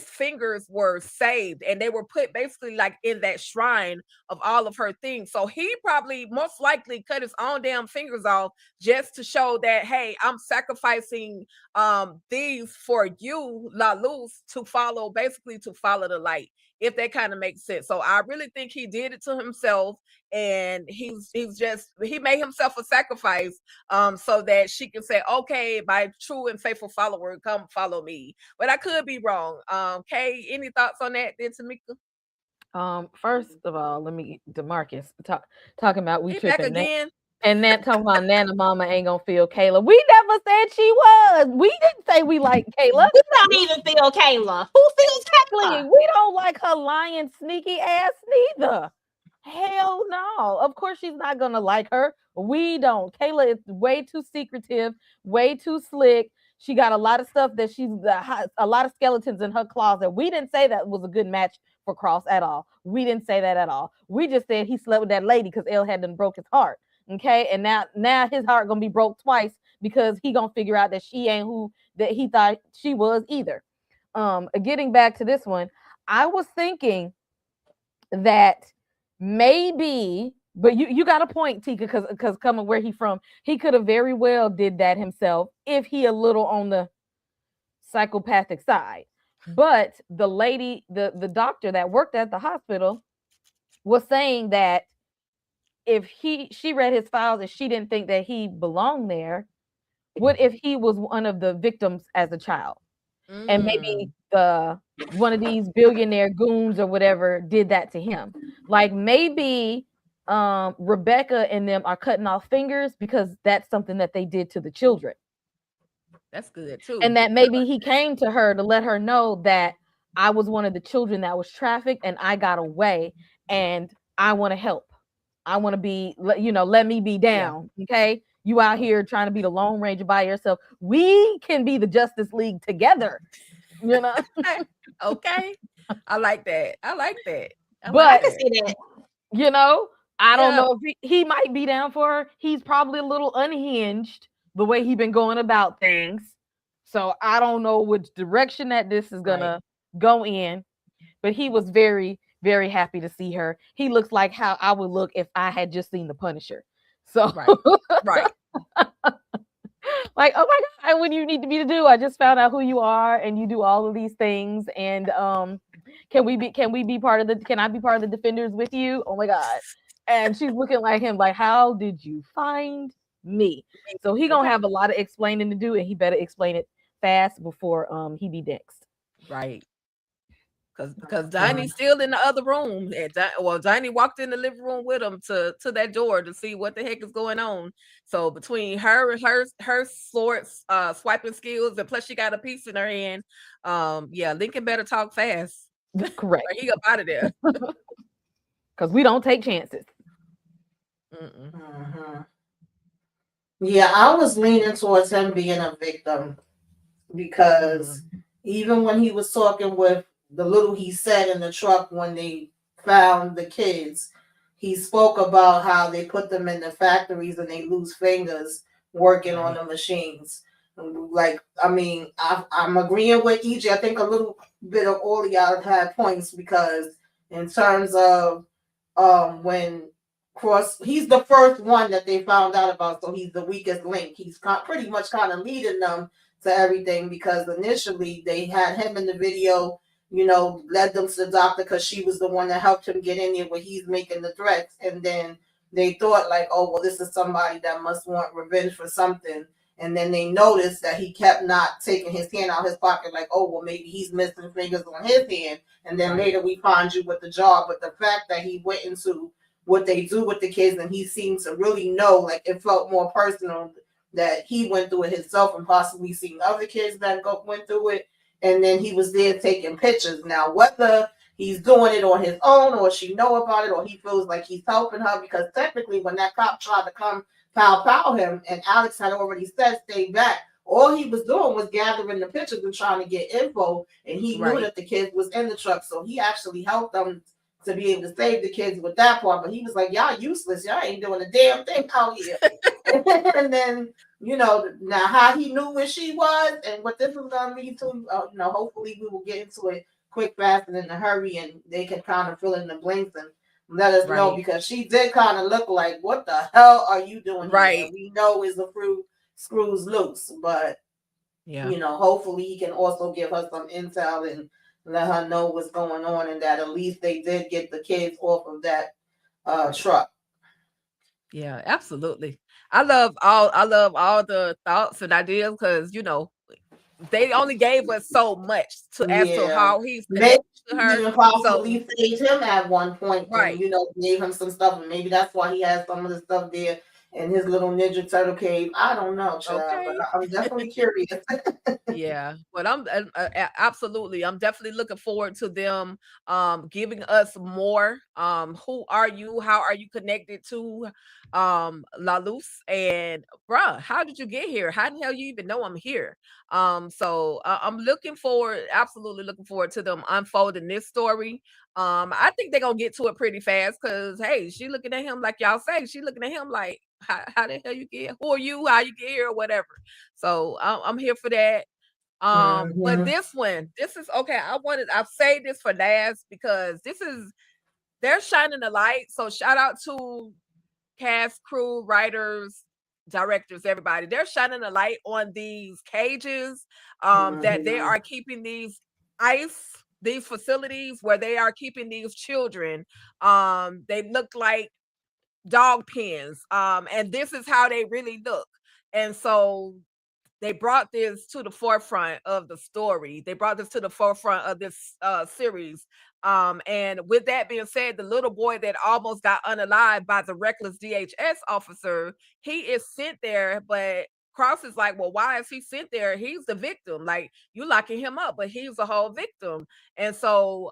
fingers were saved and they were put basically like in that shrine of all of her things. So he probably most likely cut his own damn fingers off just to show that, hey, I'm sacrificing these for you, La Luz, to follow the light, if that kind of makes sense. So I really think he did it to himself, and he made himself a sacrifice so that she can say, okay, my true and faithful follower, come follow me. But I could be wrong. Kay, any thoughts on that then, Tamika? First of all, let me DeMarcus talking about we He back tripping again. and that talking about Nana Mama ain't gonna feel Kayla. We never said she was. We didn't say we like Kayla. We don't even feel Kayla. Who feels Kayla? We don't like her lying, sneaky ass neither. Hell no. Of course she's not gonna like her. We don't. Kayla is way too secretive, way too slick. She got a lot of stuff that a lot of skeletons in her closet. We didn't say that was a good match for Cross at all. We didn't say that at all. We just said he slept with that lady because Elle had done broke his heart. Okay, and now his heart gonna be broke twice because he gonna figure out that she ain't who that he thought she was either. Getting back to this one, I was thinking that maybe, but you got a point, Tika, because coming where he from, he could have very well did that himself if he a little on the psychopathic side. But the lady, the doctor that worked at the hospital was saying that if she read his files and she didn't think that he belonged there, what if he was one of the victims as a child? And maybe one of these billionaire goons or whatever did that to him. Like maybe Rebecca and them are cutting off fingers because that's something that they did to the children. That's good too. And that maybe he came to her to let her know that I was one of the children that was trafficked and I got away and I want to help. I want to be, let me be down. Yeah. Okay. You out here trying to be the Lone Ranger by yourself. We can be the Justice League together. Okay. I like that. But I can see that. I don't know if he might be down for her. He's probably a little unhinged the way he's been going about things. So I don't know which direction that this is going to go in. But he was very, very happy to see her. He looks like how I would look if I had just seen The Punisher. So right. Like, oh my God, what do you need me to do? I just found out who you are and you do all of these things. And can I be part of the Defenders with you? Oh my God. And she's looking like him, like, how did you find me? So he gonna have a lot of explaining to do, and he better explain it fast before he be next. Right. Because Johnny's still in the other room. And Johnny walked in the living room with him to that door to see what the heck is going on. So between her sword swiping skills, and plus she got a piece in her hand, Lincoln better talk fast. Correct. Or he up out of there. Because we don't take chances. Yeah, I was leaning towards him being a victim because even when he was talking with the little he said in the truck when they found the kids, he spoke about how they put them in the factories and they lose fingers working on Right. the machines. Like, I mean, I'm agreeing with EJ. I think a little bit of all of y'all had points because in terms of when Cross, he's the first one that they found out about, so he's the weakest link. He's pretty much kind of leading them to everything because initially they had him in the video, led them to the doctor because she was the one that helped him get in there where he's making the threats. And then they thought, like, oh, well, this is somebody that must want revenge for something. And then they noticed that he kept not taking his hand out of his pocket, like, oh, well, maybe he's missing fingers on his hand. And then later we find you with the job. But the fact that he went into what they do with the kids and he seemed to really know, like, it felt more personal that he went through it himself and possibly seen other kids that went through it. And then he was there taking pictures. Now, whether he's doing it on his own or she know about it or he feels like he's helping her, because technically when that cop tried to come pow him and Alex had already said stay back, all he was doing was gathering the pictures and trying to get info, and he knew that the kids was in the truck, so he actually helped them to be able to save the kids with that part. But he was like, y'all useless, y'all ain't doing a damn thing out here. And then, now how he knew where she was and what this was going to lead to, hopefully we will get into it quick, fast, and in a hurry, and they can kind of fill in the blinks and let us know, because she did kind of look like, what the hell are you doing here? And we know is the fruit screws loose, but hopefully he can also give her some intel and let her know what's going on, and that at least they did get the kids off of that truck. Yeah, absolutely. I love all the thoughts and ideas because they only gave us so much as to how he's connected to her. Even possibly saved him at one point and gave him some stuff, and maybe that's why he has some of the stuff there in his little Ninja Turtle cave. I don't know, child, but I'm definitely curious. Yeah, but I'm absolutely. I'm definitely looking forward to them giving us more. Who are you? How are you connected to La Luz? And bruh, how did you get here? How the hell you even know I'm here? So I'm looking forward, absolutely looking forward to them unfolding this story. I think they're gonna get to it pretty fast because hey, she looking at him like y'all say, she looking at him like how the hell you get? Who are you? How you get here or whatever? So I'm here for that. But this is okay. I've saved this for last because they're shining the light. So shout out to cast, crew, writers, directors, everybody. They're shining a light on these cages that they are keeping these facilities where they are keeping these children. They look like dog pens. And this is how they really look. And so they brought this to the forefront of the story. They brought this to the forefront of this series. And with that being said, the little boy that almost got unalived by the reckless DHS officer, he is sent there, but Cross is like, well, why is he sent there? He's the victim. Like, you locking him up, but he's the whole victim. And so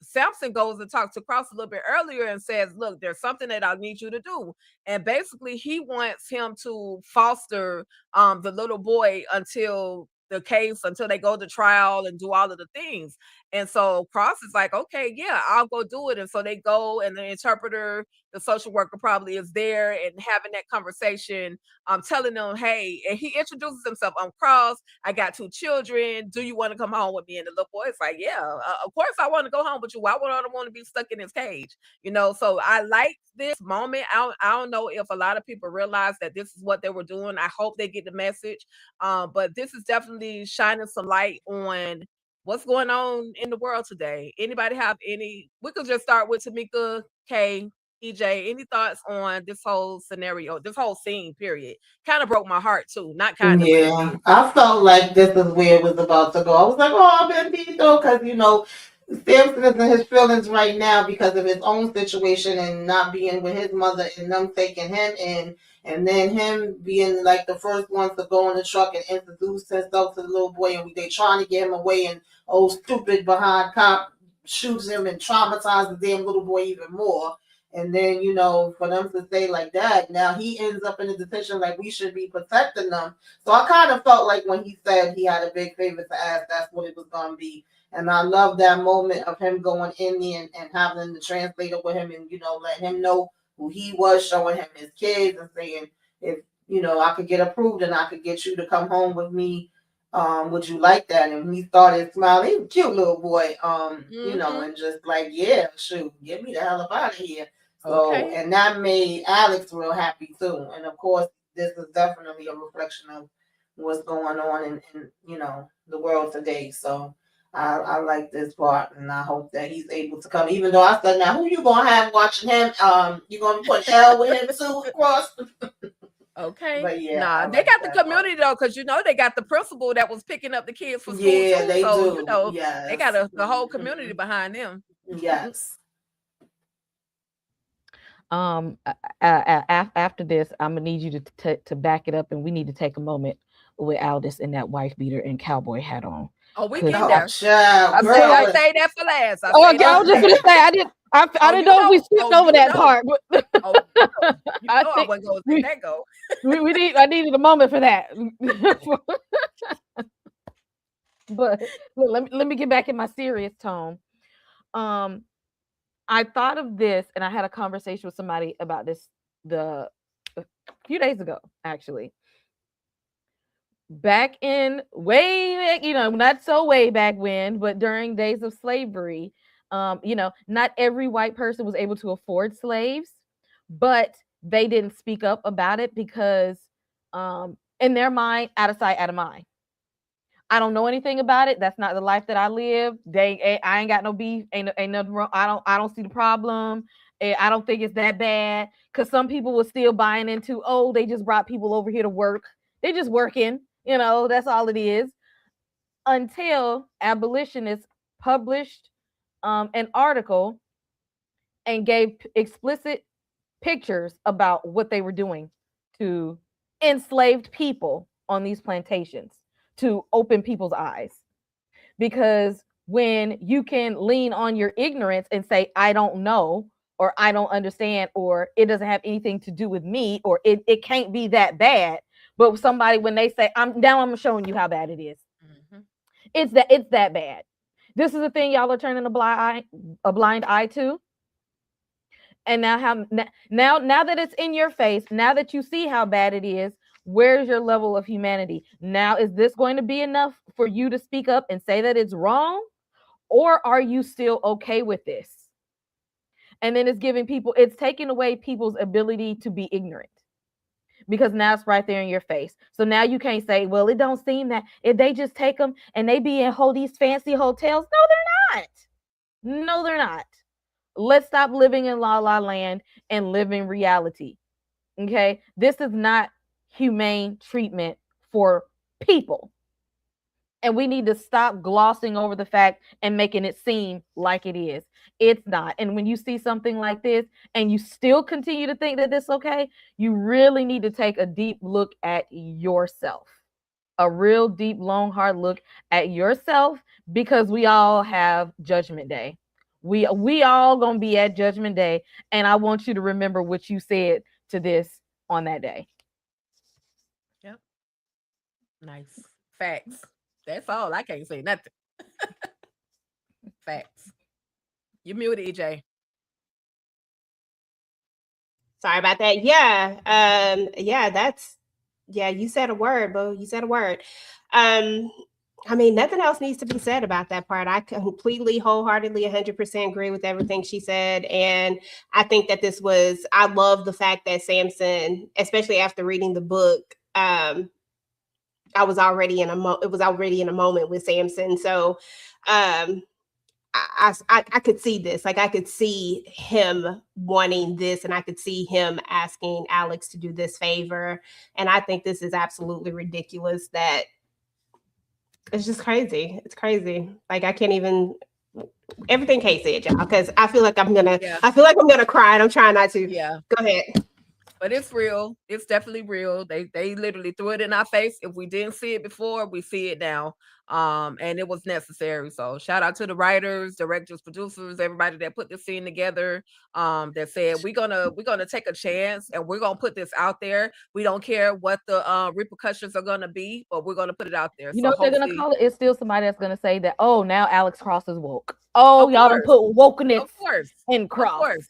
Samson goes and talks to Cross a little bit earlier and says, look, there's something that I need you to do. And basically he wants him to foster the little boy until they go to trial and do all of the things. And so Cross is like, okay, yeah, I'll go do it. And so they go, and the interpreter, the social worker probably is there and having that conversation, telling them, hey, and he introduces himself. I'm Cross. I got 2 children. Do you want to come home with me? And the little boy is like, yeah, of course I want to go home with you. Why would I want to be stuck in this cage? So I like this moment. I don't know if a lot of people realize that this is what they were doing. I hope they get the message. But this is definitely shining some light on what's going on in the world today. Anybody have any? We could just start with Tamika, K, EJ. Any thoughts on this whole scenario, this whole scene? Period. Kind of broke my heart too. Not kind of, but it did. I felt like this is where it was about to go. I was like, oh, Bendito, because Samson is in his feelings right now because of his own situation and not being with his mother and them taking him in, and then him being like the first ones to go in the truck and introduce himself to the little boy, and they trying to get him away, and stupid behind cop shoots him and traumatizes the damn little boy even more. And then, for them to say like that, now he ends up in a decision like we should be protecting them. So I kind of felt like when he said he had a big favor to ask, that's what it was going to be. And I love that moment of him going in there and having the translator with him and, let him know who he was, showing him his kids and saying, if, I could get approved and I could get you to come home with me, would you like that? And he started smiling. He was a cute little boy, and just like, yeah, shoot, get me the hell up out of here. So, and that made Alex real happy too. And of course, this is definitely a reflection of what's going on in the world today. So I like this part, and I hope that he's able to come. Even though I said, now who you gonna have watching him? You gonna put hell with him too, Cross? Okay. But yeah, nah, they got the community though, because they got the principal that was picking up the kids for school. Yeah, too. they so, do. Yes. they got the whole community behind them. Yes. After this, I'm gonna need you to back it up, and we need to take a moment with Aldis in that wife beater and cowboy hat on. Oh, we get there. I say that for last. I was just gonna say I didn't know if we skipped over that part. But I wasn't going to let that go. I needed a moment for that. But look, let me get back in my serious tone. I thought of this, and I had a conversation with somebody about this a few days ago, actually. Back in way back, not so way back when, but during days of slavery, not every white person was able to afford slaves, but they didn't speak up about it because in their mind, out of sight, out of mind. I don't know anything about it. That's not the life that I live. I ain't got no beef. Ain't nothing wrong. I don't see the problem. I don't think it's that bad. Because some people were still buying into, they just brought people over here to work. They just working. That's all it is. Until abolitionists published an article and gave explicit pictures about what they were doing to enslaved people on these plantations, to open people's eyes. Because when you can lean on your ignorance and say, I don't know, or I don't understand, or it doesn't have anything to do with me, or it can't be that bad. But somebody, when they say, I'm showing you how bad it is. Mm-hmm. It's that bad. This is the thing y'all are turning a blind eye to. And now that it's in your face, now that you see how bad it is, where's your level of humanity? Now, is this going to be enough for you to speak up and say that it's wrong? Or are you still okay with this? And then it's taking away people's ability to be ignorant. Because now it's right there in your face. So now you can't say, well, it don't seem that if they just take them and they be in these fancy hotels. No, they're not. Let's stop living in la la land and live in reality. Okay. This is not humane treatment for people. And we need to stop glossing over the fact and making it seem like it is. It's not. And when you see something like this and you still continue to think that this is okay, you really need to take a deep look at yourself. A real deep, long, hard look at yourself, because we all have Judgment Day. We all gonna be at Judgment Day. And I want you to remember what you said to this on that day. Yep. Nice. Facts. That's all. I can't say nothing. Facts. You muted, EJ. Sorry about that. Yeah. You said a word, boo. You said a word. Nothing else needs to be said about that part. I completely, wholeheartedly, 100% agree with everything she said. And I think that I love the fact that Samson, especially after reading the book, it was already in a moment with Samson. So I could see this. Like, I could see him wanting this, and I could see him asking Alex to do this favor. And I think this is absolutely ridiculous. That it's just crazy. It's crazy. Like, I can't even. Everything Kate said, y'all, because I feel like I'm gonna cry, and I'm trying not to. Yeah. Go ahead. But it's real. It's definitely real. They literally threw it in our face. If we didn't see it before, we see it now. And it was necessary. So shout out to the writers, directors, producers, everybody that put this scene together. That said we're gonna take a chance and we're gonna put this out there. We don't care what the repercussions are gonna be, but we're gonna put it out there. You know So what they're gonna hopefully, call it? It's still somebody that's gonna say that, oh, now Alex Cross is woke. Oh, of y'all done course, put wokeness of course, in of Cross. course.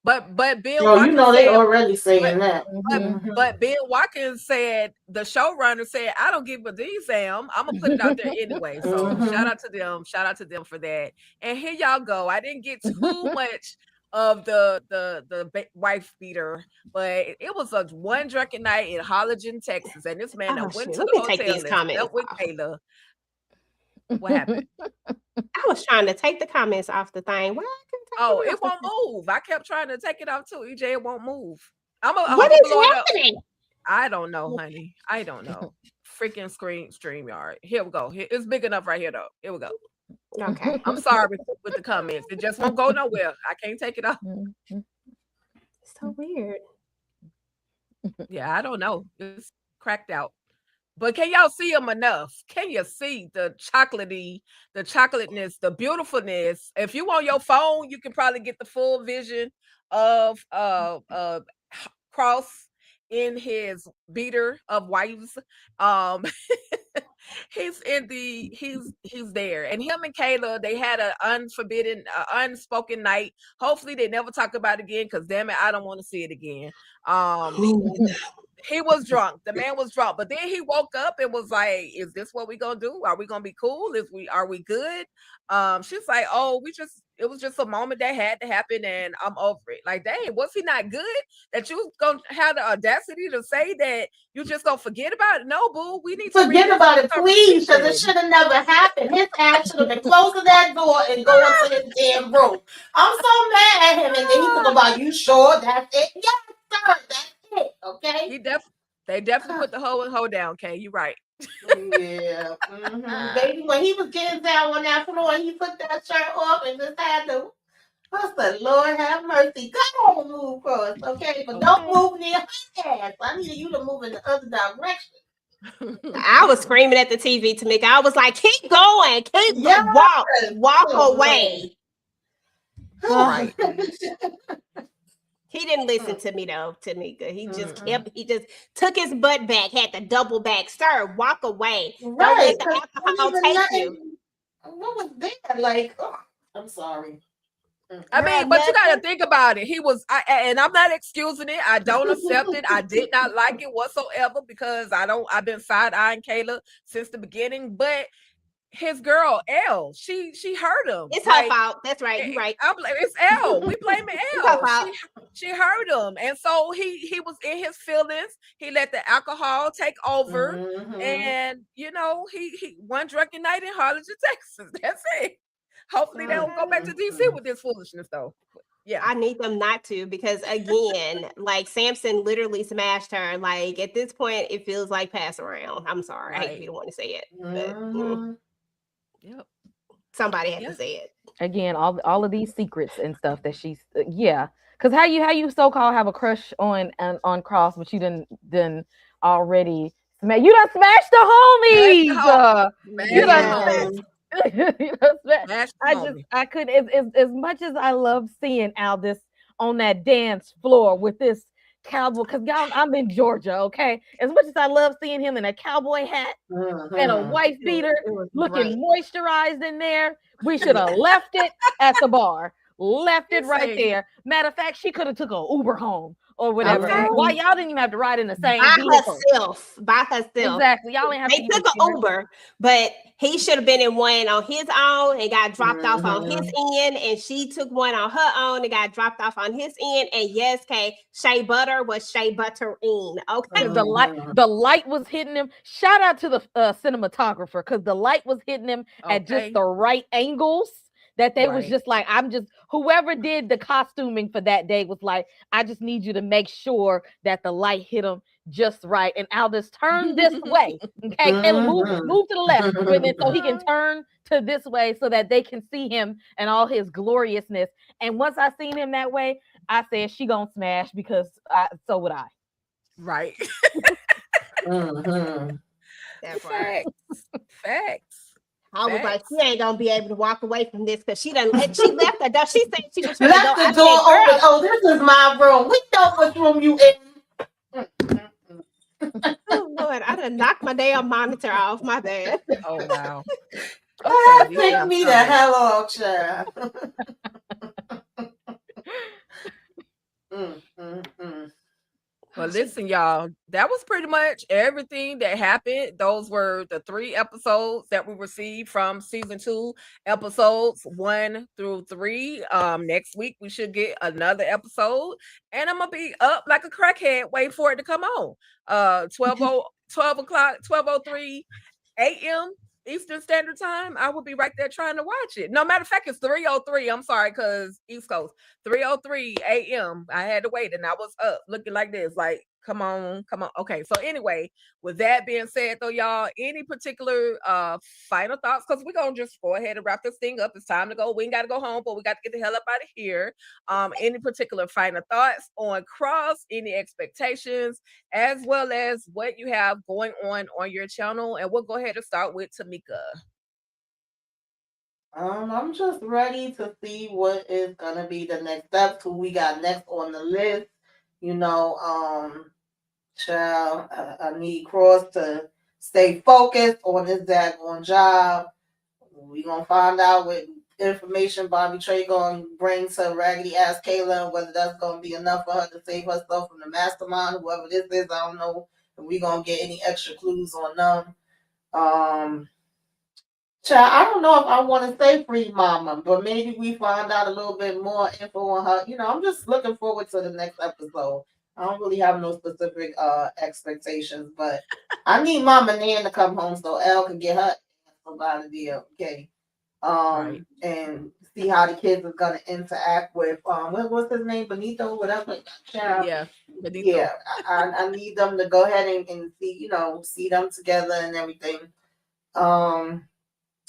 But Bill Oh, you Watkins know they said, already saying but that. Mhm. but Bill Watkins said, the showrunner said, I don't give a damn. I'm gonna put it out there anyway. So shout out to them. Shout out to them for that. And here y'all go. I didn't get too much of the wife beater, but it was a one drunken night in Harlingen, Texas, and this man Oh, that went shoot. to Let the me take hotel these and comments slept with off. Kayla. What happened? I was trying to take the comments off the thing. Why I couldn't take Oh, them it off won't the move. I kept trying to take it off too. EJ, it won't move. I What hope it is blow it up. happening? I don't know, honey. I don't know. Freaking StreamYard. Here we go. It's big enough right here, though. Here we go. Okay. I'm sorry with the comments. It just won't go nowhere. I can't take it off. So weird. Yeah, I don't know. It's cracked out. But can y'all see them enough? Can you see the chocolateness, the beautifulness? If you on your phone, you can probably get the full vision of Cross in his beater of wives. Um he's there. And him and Kayla, they had an unspoken night. Hopefully they never talk about it again, because damn it, I don't want to see it again. He was drunk. The man was drunk, but then he woke up and was like, "Is this what we gonna do? Are we gonna be cool? Are we good?" She's like, "Oh, it was just a moment that had to happen, and I'm over it." Like, dang, was he not good? That you gonna have the audacity to say that you just gonna forget about it? No, boo. We need to Forget about it, please, because it conversation. should have never happened. His ass should have been closing that door and going to his damn room. I'm so mad at him, and then he talk about, you sure that's it? Yes, sir, that's it. Okay. They definitely put the hoe down. Okay, you right. Yeah, baby. When he was getting down on that floor, he put that shirt off and just had to. I said, Lord have mercy. Go on, move Cross, okay? But don't move near her ass. I need you to move in the other direction. I was screaming at the TV, Tamika. I was like, keep going, walk away. Right. He didn't listen to me though, Tamika. He just took his butt back, had to double back. Sir, walk away. Right. Don't let the alcohol take you. What was that? Like, oh, I'm sorry. I mean, but you got to think about it. And I'm not excusing it. I don't accept it. I did not like it whatsoever, because I've been side-eyeing Kayla since the beginning. But his girl, L, she hurt him. It's her fault. That's right. You're right. It's L. We blame L. She hurt him. And so he was in his feelings. He let the alcohol take over. And, he one drunken night in Harlingen, Texas. That's it. Hopefully they don't go back to DC with this foolishness, though. Yeah, I need them not to, because again, like Samson literally smashed her. Like at this point, it feels like pass around. I'm sorry, I hate to want to say it, but yep, somebody had to say it. Again, all of these secrets and stuff that she's because how you so-called have a crush on Cross, but you didn't already smash. You done smashed the homies. You done I couldn't, as much as I love seeing Aldis on that dance floor with this cowboy, because y'all, I'm in Georgia, okay? As much as I love seeing him in a cowboy hat and a wife beater, looking moisturized in there, we should have left it at the bar. Left it right there. Matter of fact, she could have took an Uber home or whatever. Why y'all didn't even have to ride in the same vehicle? By herself. Exactly. Y'all ain't have to. They took an Uber, but he should have been in one on his own and got dropped off on his end, and she took one on her own and got dropped off on his end. And yes, Shea Butter was Shea Buttering. Okay. The light was hitting him. Shout out to the cinematographer, because the light was hitting him at just the right angles. That they was just like, whoever did the costuming for that day was like, I just need you to make sure that the light hit him just right. And Aldis, turn this way. Okay, Kayla, move to the left so he can turn to this way so that they can see him and all his gloriousness. And once I seen him that way, I said she gonna smash because so would I. Right. Mm-hmm. That part. Facts. Facts. I was like, Facts. she ain't gonna be able to walk away from this because she left the door. She said she was trying to go. Left I the door said, open. girl, Oh, this is my room. We know which room you in. oh Lord, I done knocked my damn monitor off. My bad. Oh wow. Okay, Lisa, Take I'm me the sorry. hell off, child. Mm. Well, listen, y'all, that was pretty much everything that happened. Those were the 3 episodes that we received from season 2, episodes 1 through 3. Next week we should get another episode, and I'm gonna be up like a crackhead, wait for it to come on. 12 o'clock, 12:03 a.m. Eastern Standard Time. I will be right there trying to watch it. No matter of fact, it's 3:03. I'm sorry, because East Coast. 3:03 a.m. I had to wait, and I was up looking like this, like, come on. Okay, so anyway, with that being said, though, y'all, any particular final thoughts? Because we're gonna just go ahead and wrap this thing up. It's time to go. We ain't got to go home, but we got to get the hell up out of here. Any particular final thoughts on Cross? Any expectations, as well as what you have going on your channel? And we'll go ahead and start with Tamika. I'm just ready to see what is gonna be the next steps. Who we got next on the list? You know, child, I need Cross to stay focused on his daggone job. We gonna find out what information Bobby Trey gonna bring to raggedy ass Kayla, whether that's gonna be enough for her to save herself from the mastermind, whoever this is. I don't know if we gonna get any extra clues on them. Child, I don't know if I want to say free mama, but maybe we find out a little bit more info on her. You know, I'm just looking forward to the next episode. I don't really have no specific expectations, but I need Mama Nan to come home so Elle can get her about the deal, okay? Right. And see how the kids are gonna interact with what's his name, Benito, whatever. Child. Yeah. Benito. Yeah, I need them to go ahead and see, see them together and everything.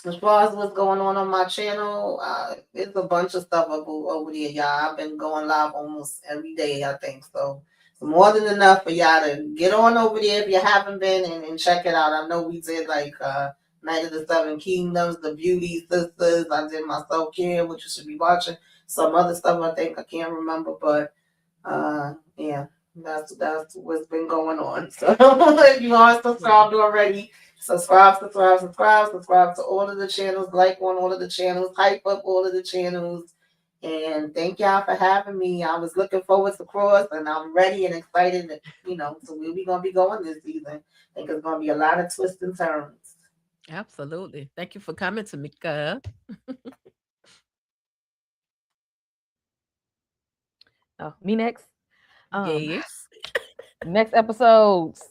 As far as what's going on my channel, it's a bunch of stuff over there, y'all. I've been going live almost every day, I think. So it's more than enough for y'all to get on over there if you haven't been and check it out. I know we did like Night of the Seven Kingdoms, The Beauty Sisters. I did my self-care, which you should be watching. Some other stuff I think I can't remember, but yeah, that's what's been going on. So if you aren't subscribed already, subscribe to all of the channels, like on all of the channels, hype up all of the channels, and thank y'all for having me. I was looking forward to Cross, and I'm ready and excited that, so where we gonna be going this season. I think it's gonna be a lot of twists and turns. Absolutely. Thank you for coming, Tamika. Oh, me next. Yes. Next episodes,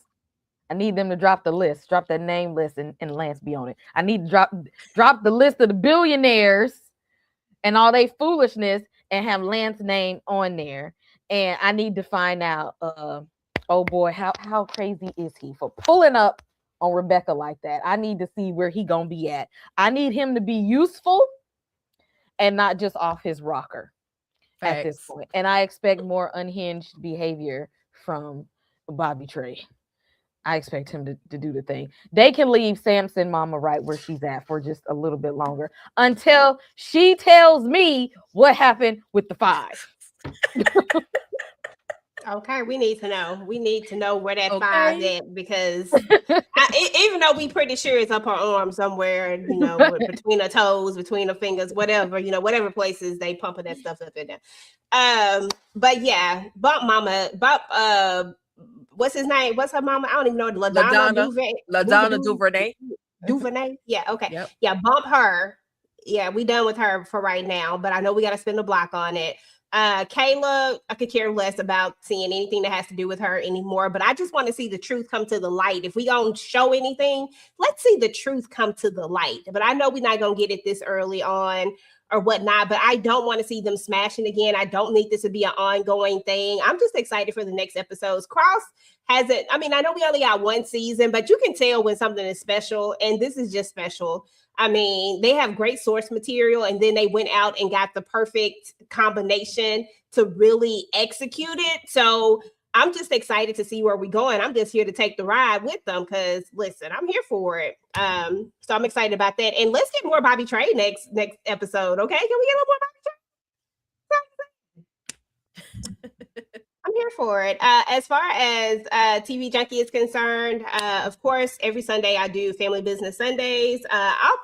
I need them to drop the list, drop that name list, and Lance be on it. I need to drop the list of the billionaires and all they foolishness and have Lance's name on there. And I need to find out, oh boy, how crazy is he for pulling up on Rebecca like that? I need to see where he gonna be at. I need him to be useful and not just off his rocker. At this point. And I expect more unhinged behavior from Bobby Trey. I expect him to do the thing. They can leave Samson Mama right where she's at for just a little bit longer until she tells me what happened with the 5. Okay, we need to know. We need to know where that 5 is, because even though we pretty sure it's up her arm somewhere, between her toes, between her fingers, whatever, whatever places they pumping that stuff up in there. But yeah, Bump Mama, what's his name? What's her mama? I don't even know. LaDonna Duvernay. Duvernay. Yeah. Okay. Yep. Yeah. Bump her. Yeah, we done with her for right now, but I know we got to spend a block on it. Kayla, I could care less about seeing anything that has to do with her anymore, but I just want to see the truth come to the light. If we gonna show anything, let's see the truth come to the light. But I know we're not gonna get it this early on. or whatnot, but I don't want to see them smashing again. I don't need this to be an ongoing thing. I'm just excited for the next episodes. Cross hasn't, I mean, I know we only got one season, but you can tell when something is special, and this is just special. I mean, they have great source material, and then they went out and got the perfect combination to really execute it. So I'm just excited to see where we're going. I'm just here to take the ride with them because listen, I'm here for it. So I'm excited about that. And let's get more Bobby Trey next episode. Okay, can we get a little more Bobby Trey? I'm here for it. As far as TV Junkie is concerned, of course, every Sunday I do Family Business Sundays. I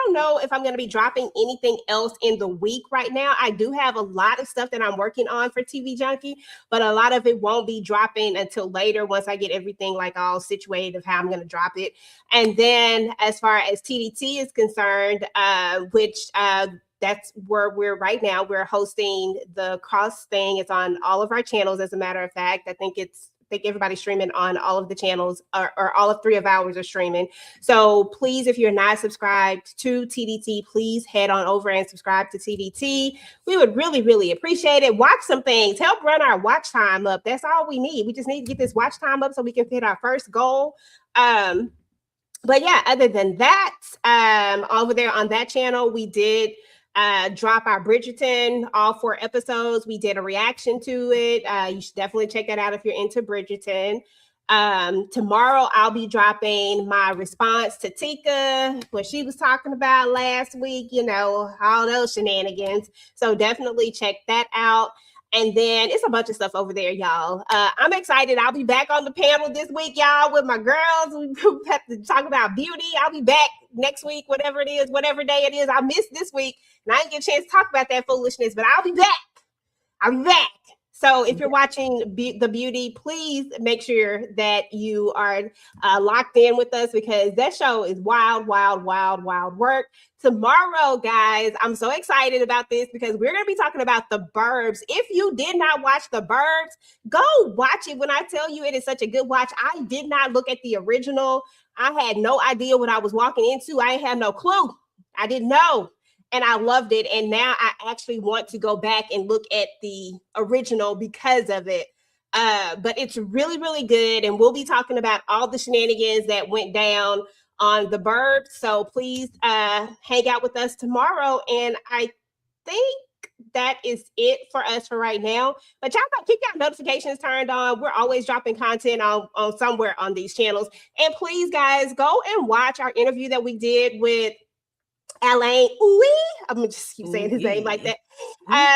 don't know if I'm going to be dropping anything else in the week right now. I do have a lot of stuff that I'm working on for TV Junkie, but a lot of it won't be dropping until later once I get everything like all situated of how I'm going to drop it. And then as far as TDT is concerned, which that's where we're right now. We're hosting the Cross thing. It's on all of our channels, as a matter of fact. I think everybody's streaming on all of the channels, or all of 3 of ours are streaming. So please, if you're not subscribed to TDT, please head on over and subscribe to TDT. We would really, really appreciate it. Watch some things. Help run our watch time up. That's all we need. We just need to get this watch time up so we can hit our first goal. But yeah, other than that, over there on that channel, we did drop our Bridgerton, all 4 episodes. We did a reaction to it. You should definitely check that out if you're into Bridgerton. Tomorrow I'll be dropping my response to Tika, what she was talking about last week, all those shenanigans. So definitely check that out. And then it's a bunch of stuff over there, y'all. I'm excited. I'll be back on the panel this week, y'all, with my girls. We have to talk about beauty. I'll be back next week, whatever it is, whatever day it is. I missed this week, and I didn't get a chance to talk about that foolishness, but I'll be back. I'll be back. So if you're watching the beauty, please make sure that you are locked in with us, because that show is wild, wild, wild, wild work. Tomorrow, guys, I'm so excited about this because we're going to be talking about The Burbs. If you did not watch The Burbs, go watch it. When I tell you it is such a good watch, I did not look at the original. I had no idea what I was walking into. I had no clue. I didn't know. And I loved it. And now I actually want to go back and look at the original because of it. But it's really, really good. And we'll be talking about all the shenanigans that went down on The Burbs. So please hang out with us tomorrow. And I think that is it for us for right now. But y'all got keep your notifications turned on. We're always dropping content on somewhere on these channels. And please, guys, go and watch our interview that we did with Alain. I'm gonna just keep saying his name like that.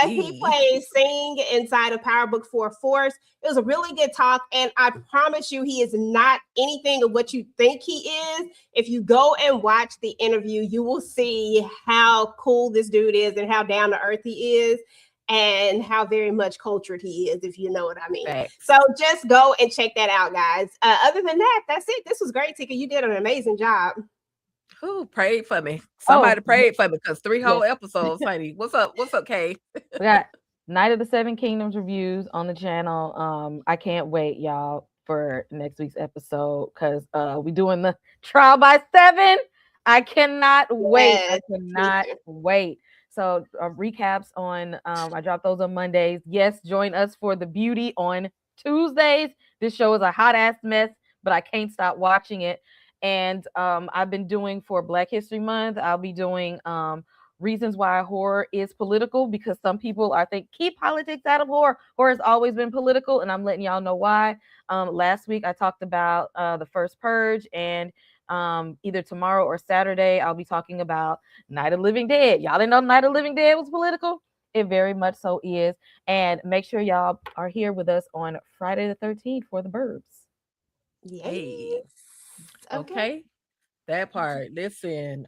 He plays Sing inside of Power Book 4 Force. It was a really good talk, and I promise you, he is not anything of what you think he is. If you go and watch the interview, you will see how cool this dude is and how down to earth he is, and how very much cultured he is, if you know what I mean. Right. So just go and check that out, guys. Other than that, that's it. This was great, Tika. You did an amazing job. Who prayed for me? Somebody prayed for me because 3 whole episodes, honey. What's up? What's up, Kay? We got Night of the Seven Kingdoms reviews on the channel. I can't wait, y'all, for next week's episode because we doing the trial by 7. I cannot wait. I cannot wait. So recaps on I drop those on Mondays. Yes, join us for the beauty on Tuesdays. This show is a hot ass mess, but I can't stop watching it. And I've been doing for Black History Month, I'll be doing reasons why horror is political, because some people, I think, keep politics out of horror. Horror has always been political, and I'm letting y'all know why. Last week, I talked about the first Purge, and either tomorrow or Saturday, I'll be talking about Night of the Living Dead. Y'all didn't know Night of the Living Dead was political? It very much so is. And make sure y'all are here with us on Friday the 13th for The Burbs. Yay. Okay. That part. Listen,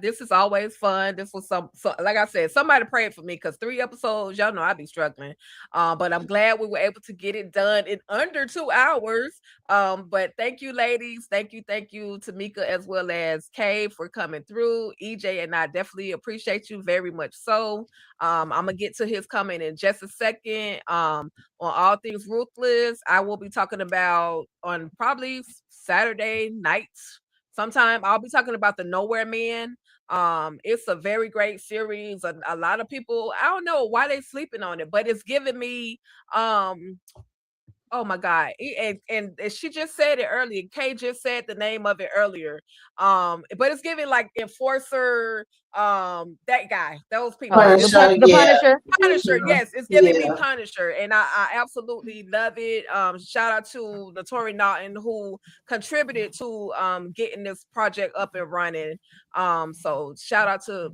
this is always fun. This was so like I said, somebody prayed for me because 3 episodes, y'all know I'd be struggling. But I'm glad we were able to get it done in under 2 hours. But thank you, ladies. Thank you, Tamika, as well as Kay, for coming through. EJ and I definitely appreciate you very much. So I'm gonna get to his comment in just a second. On All Things Ruthless, I will be talking about on probably Saturday nights. Sometime I'll be talking about the Nowhere Man. It's a very great series. A lot of people, I don't know why they sleeping on it, but it's giving me oh my God. And she just said it earlier. Kay just said the name of it earlier. But it's giving like Enforcer, that guy, those people. Oh, Punisher, the yeah. Punisher. Punisher, yes, it's giving me Yeah. Punisher, and I absolutely love it. Shout out to Tori Naughton who contributed to getting this project up and running. So shout out to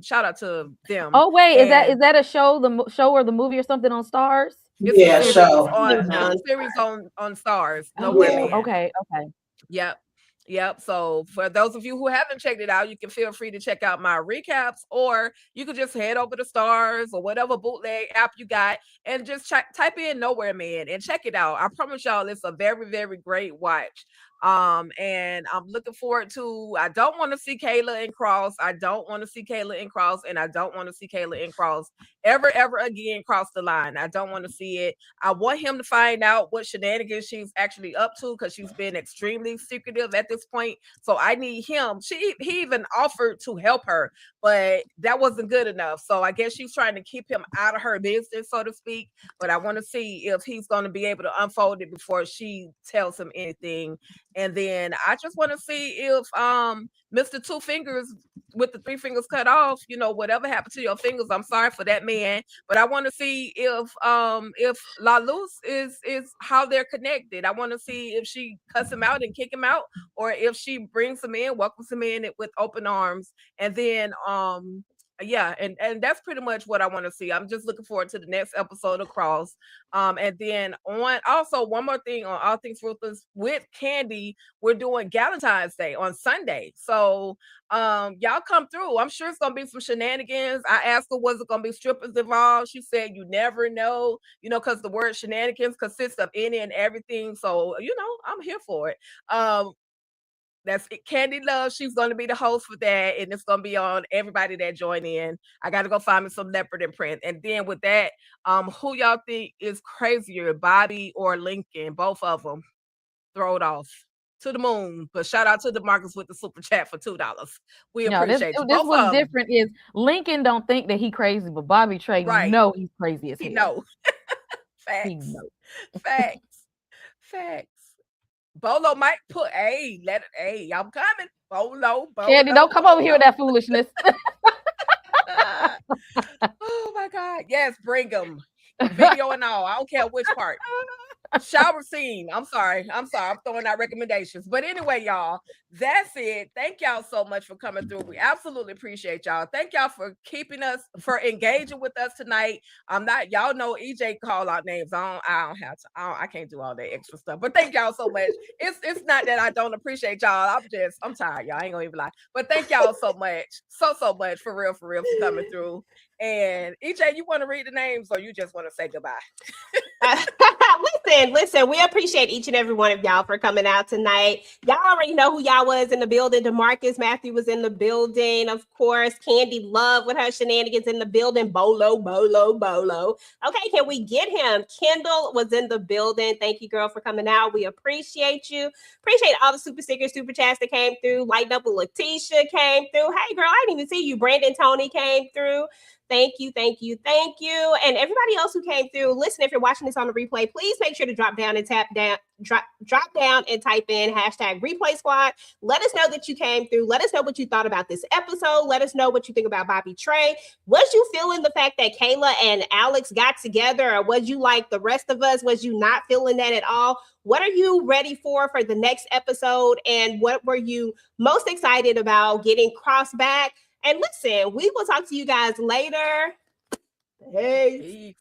them. Oh wait, And is that a show, show or the movie or something on Stars? it's a Yeah, series show. on Stars. Nowhere Oh, Man. okay. Yep. Yep. So for those of you who haven't checked it out, you can feel free to check out my recaps, or you could just head over to Stars or whatever bootleg app you got and just type in Nowhere Man and check it out. I promise y'all it's a very, very great watch. And I'm looking forward to, I don't want to see Kayla and Cross. I don't want to see Kayla and Cross, and I don't want to see Kayla and Cross ever again cross the line. I don't want to see it. I want him to find out what shenanigans she's actually up to, because she's been extremely secretive at this point. So I need him. He even offered to help her, but that wasn't good enough. So I guess she's trying to keep him out of her business, so to speak. But I want to see if he's going to be able to unfold it before she tells him anything. And then I just want to see if Mr. Two Fingers with the 3 fingers cut off, whatever happened to your fingers, I'm sorry for that man. But I want to see if La Luz is how they're connected. I want to see if she cuts him out and kick him out, or if she brings him in, welcomes him in with open arms. And then yeah, and that's pretty much what I want to see. I'm just looking forward to the next episode of Cross. And then also one more thing on All Things Ruthless with Candy, we're doing Valentine's Day on Sunday. So y'all come through. I'm sure it's gonna be some shenanigans. I asked her, was it gonna be strippers involved? She said you never know, because the word shenanigans consists of any and everything. So I'm here for it. That's it. Candy Love, she's going to be the host for that, and it's going to be on everybody that join in. I got to go find me some leopard and print. And then with that, who y'all think is crazier, Bobby or Lincoln? Both of them. Throw it off to the moon. But shout out to the Marcus with the super chat for $2. We appreciate you. This was different. Is Lincoln don't think that he crazy, but Bobby Trey know he's crazy as hell. He know. Facts. He know. Facts. Bolo might put, I'm coming. Bolo. Candy, don't come over here with that foolishness. Oh my God. Yes, bring them. Video and all. I don't care which part. Shower scene. I'm sorry. I'm throwing out recommendations. But anyway, y'all, that's it. Thank y'all so much for coming through. We absolutely appreciate y'all. Thank y'all for for engaging with us tonight. Y'all know EJ call out names. I don't have to. I can't do all that extra stuff. But thank y'all so much. It's not that I don't appreciate y'all. I'm tired, y'all. I ain't gonna even lie. But thank y'all so much. So much for real for coming through. And EJ, you want to read the names, or you just want to say goodbye? Listen, we appreciate each and every one of y'all for coming out tonight. Y'all already know who y'all was in the building. DeMarcus Matthew was in the building, of course. Candy Love with her shenanigans in the building. Bolo. Okay, can we get him? Kendall was in the building. Thank you, girl, for coming out. We appreciate you. Appreciate all the super stickers, super chats that came through. Lighten Up with Letitia came through. Hey, girl, I didn't even see you. Brandon Tony came through. Thank you. And everybody else who came through, listen, if you're watching this on the replay, please make sure to drop down and type in #replay squad. Let us know that you came through. Let us know what you thought about this episode. Let us know what you think about Bobby Trey. Was you feeling the fact that Kayla and Alex got together, or was you like the rest of us? Was you not feeling that at all? What are you ready for the next episode? And what were you most excited about getting Cross back? And listen, we will talk to you guys later. Hey.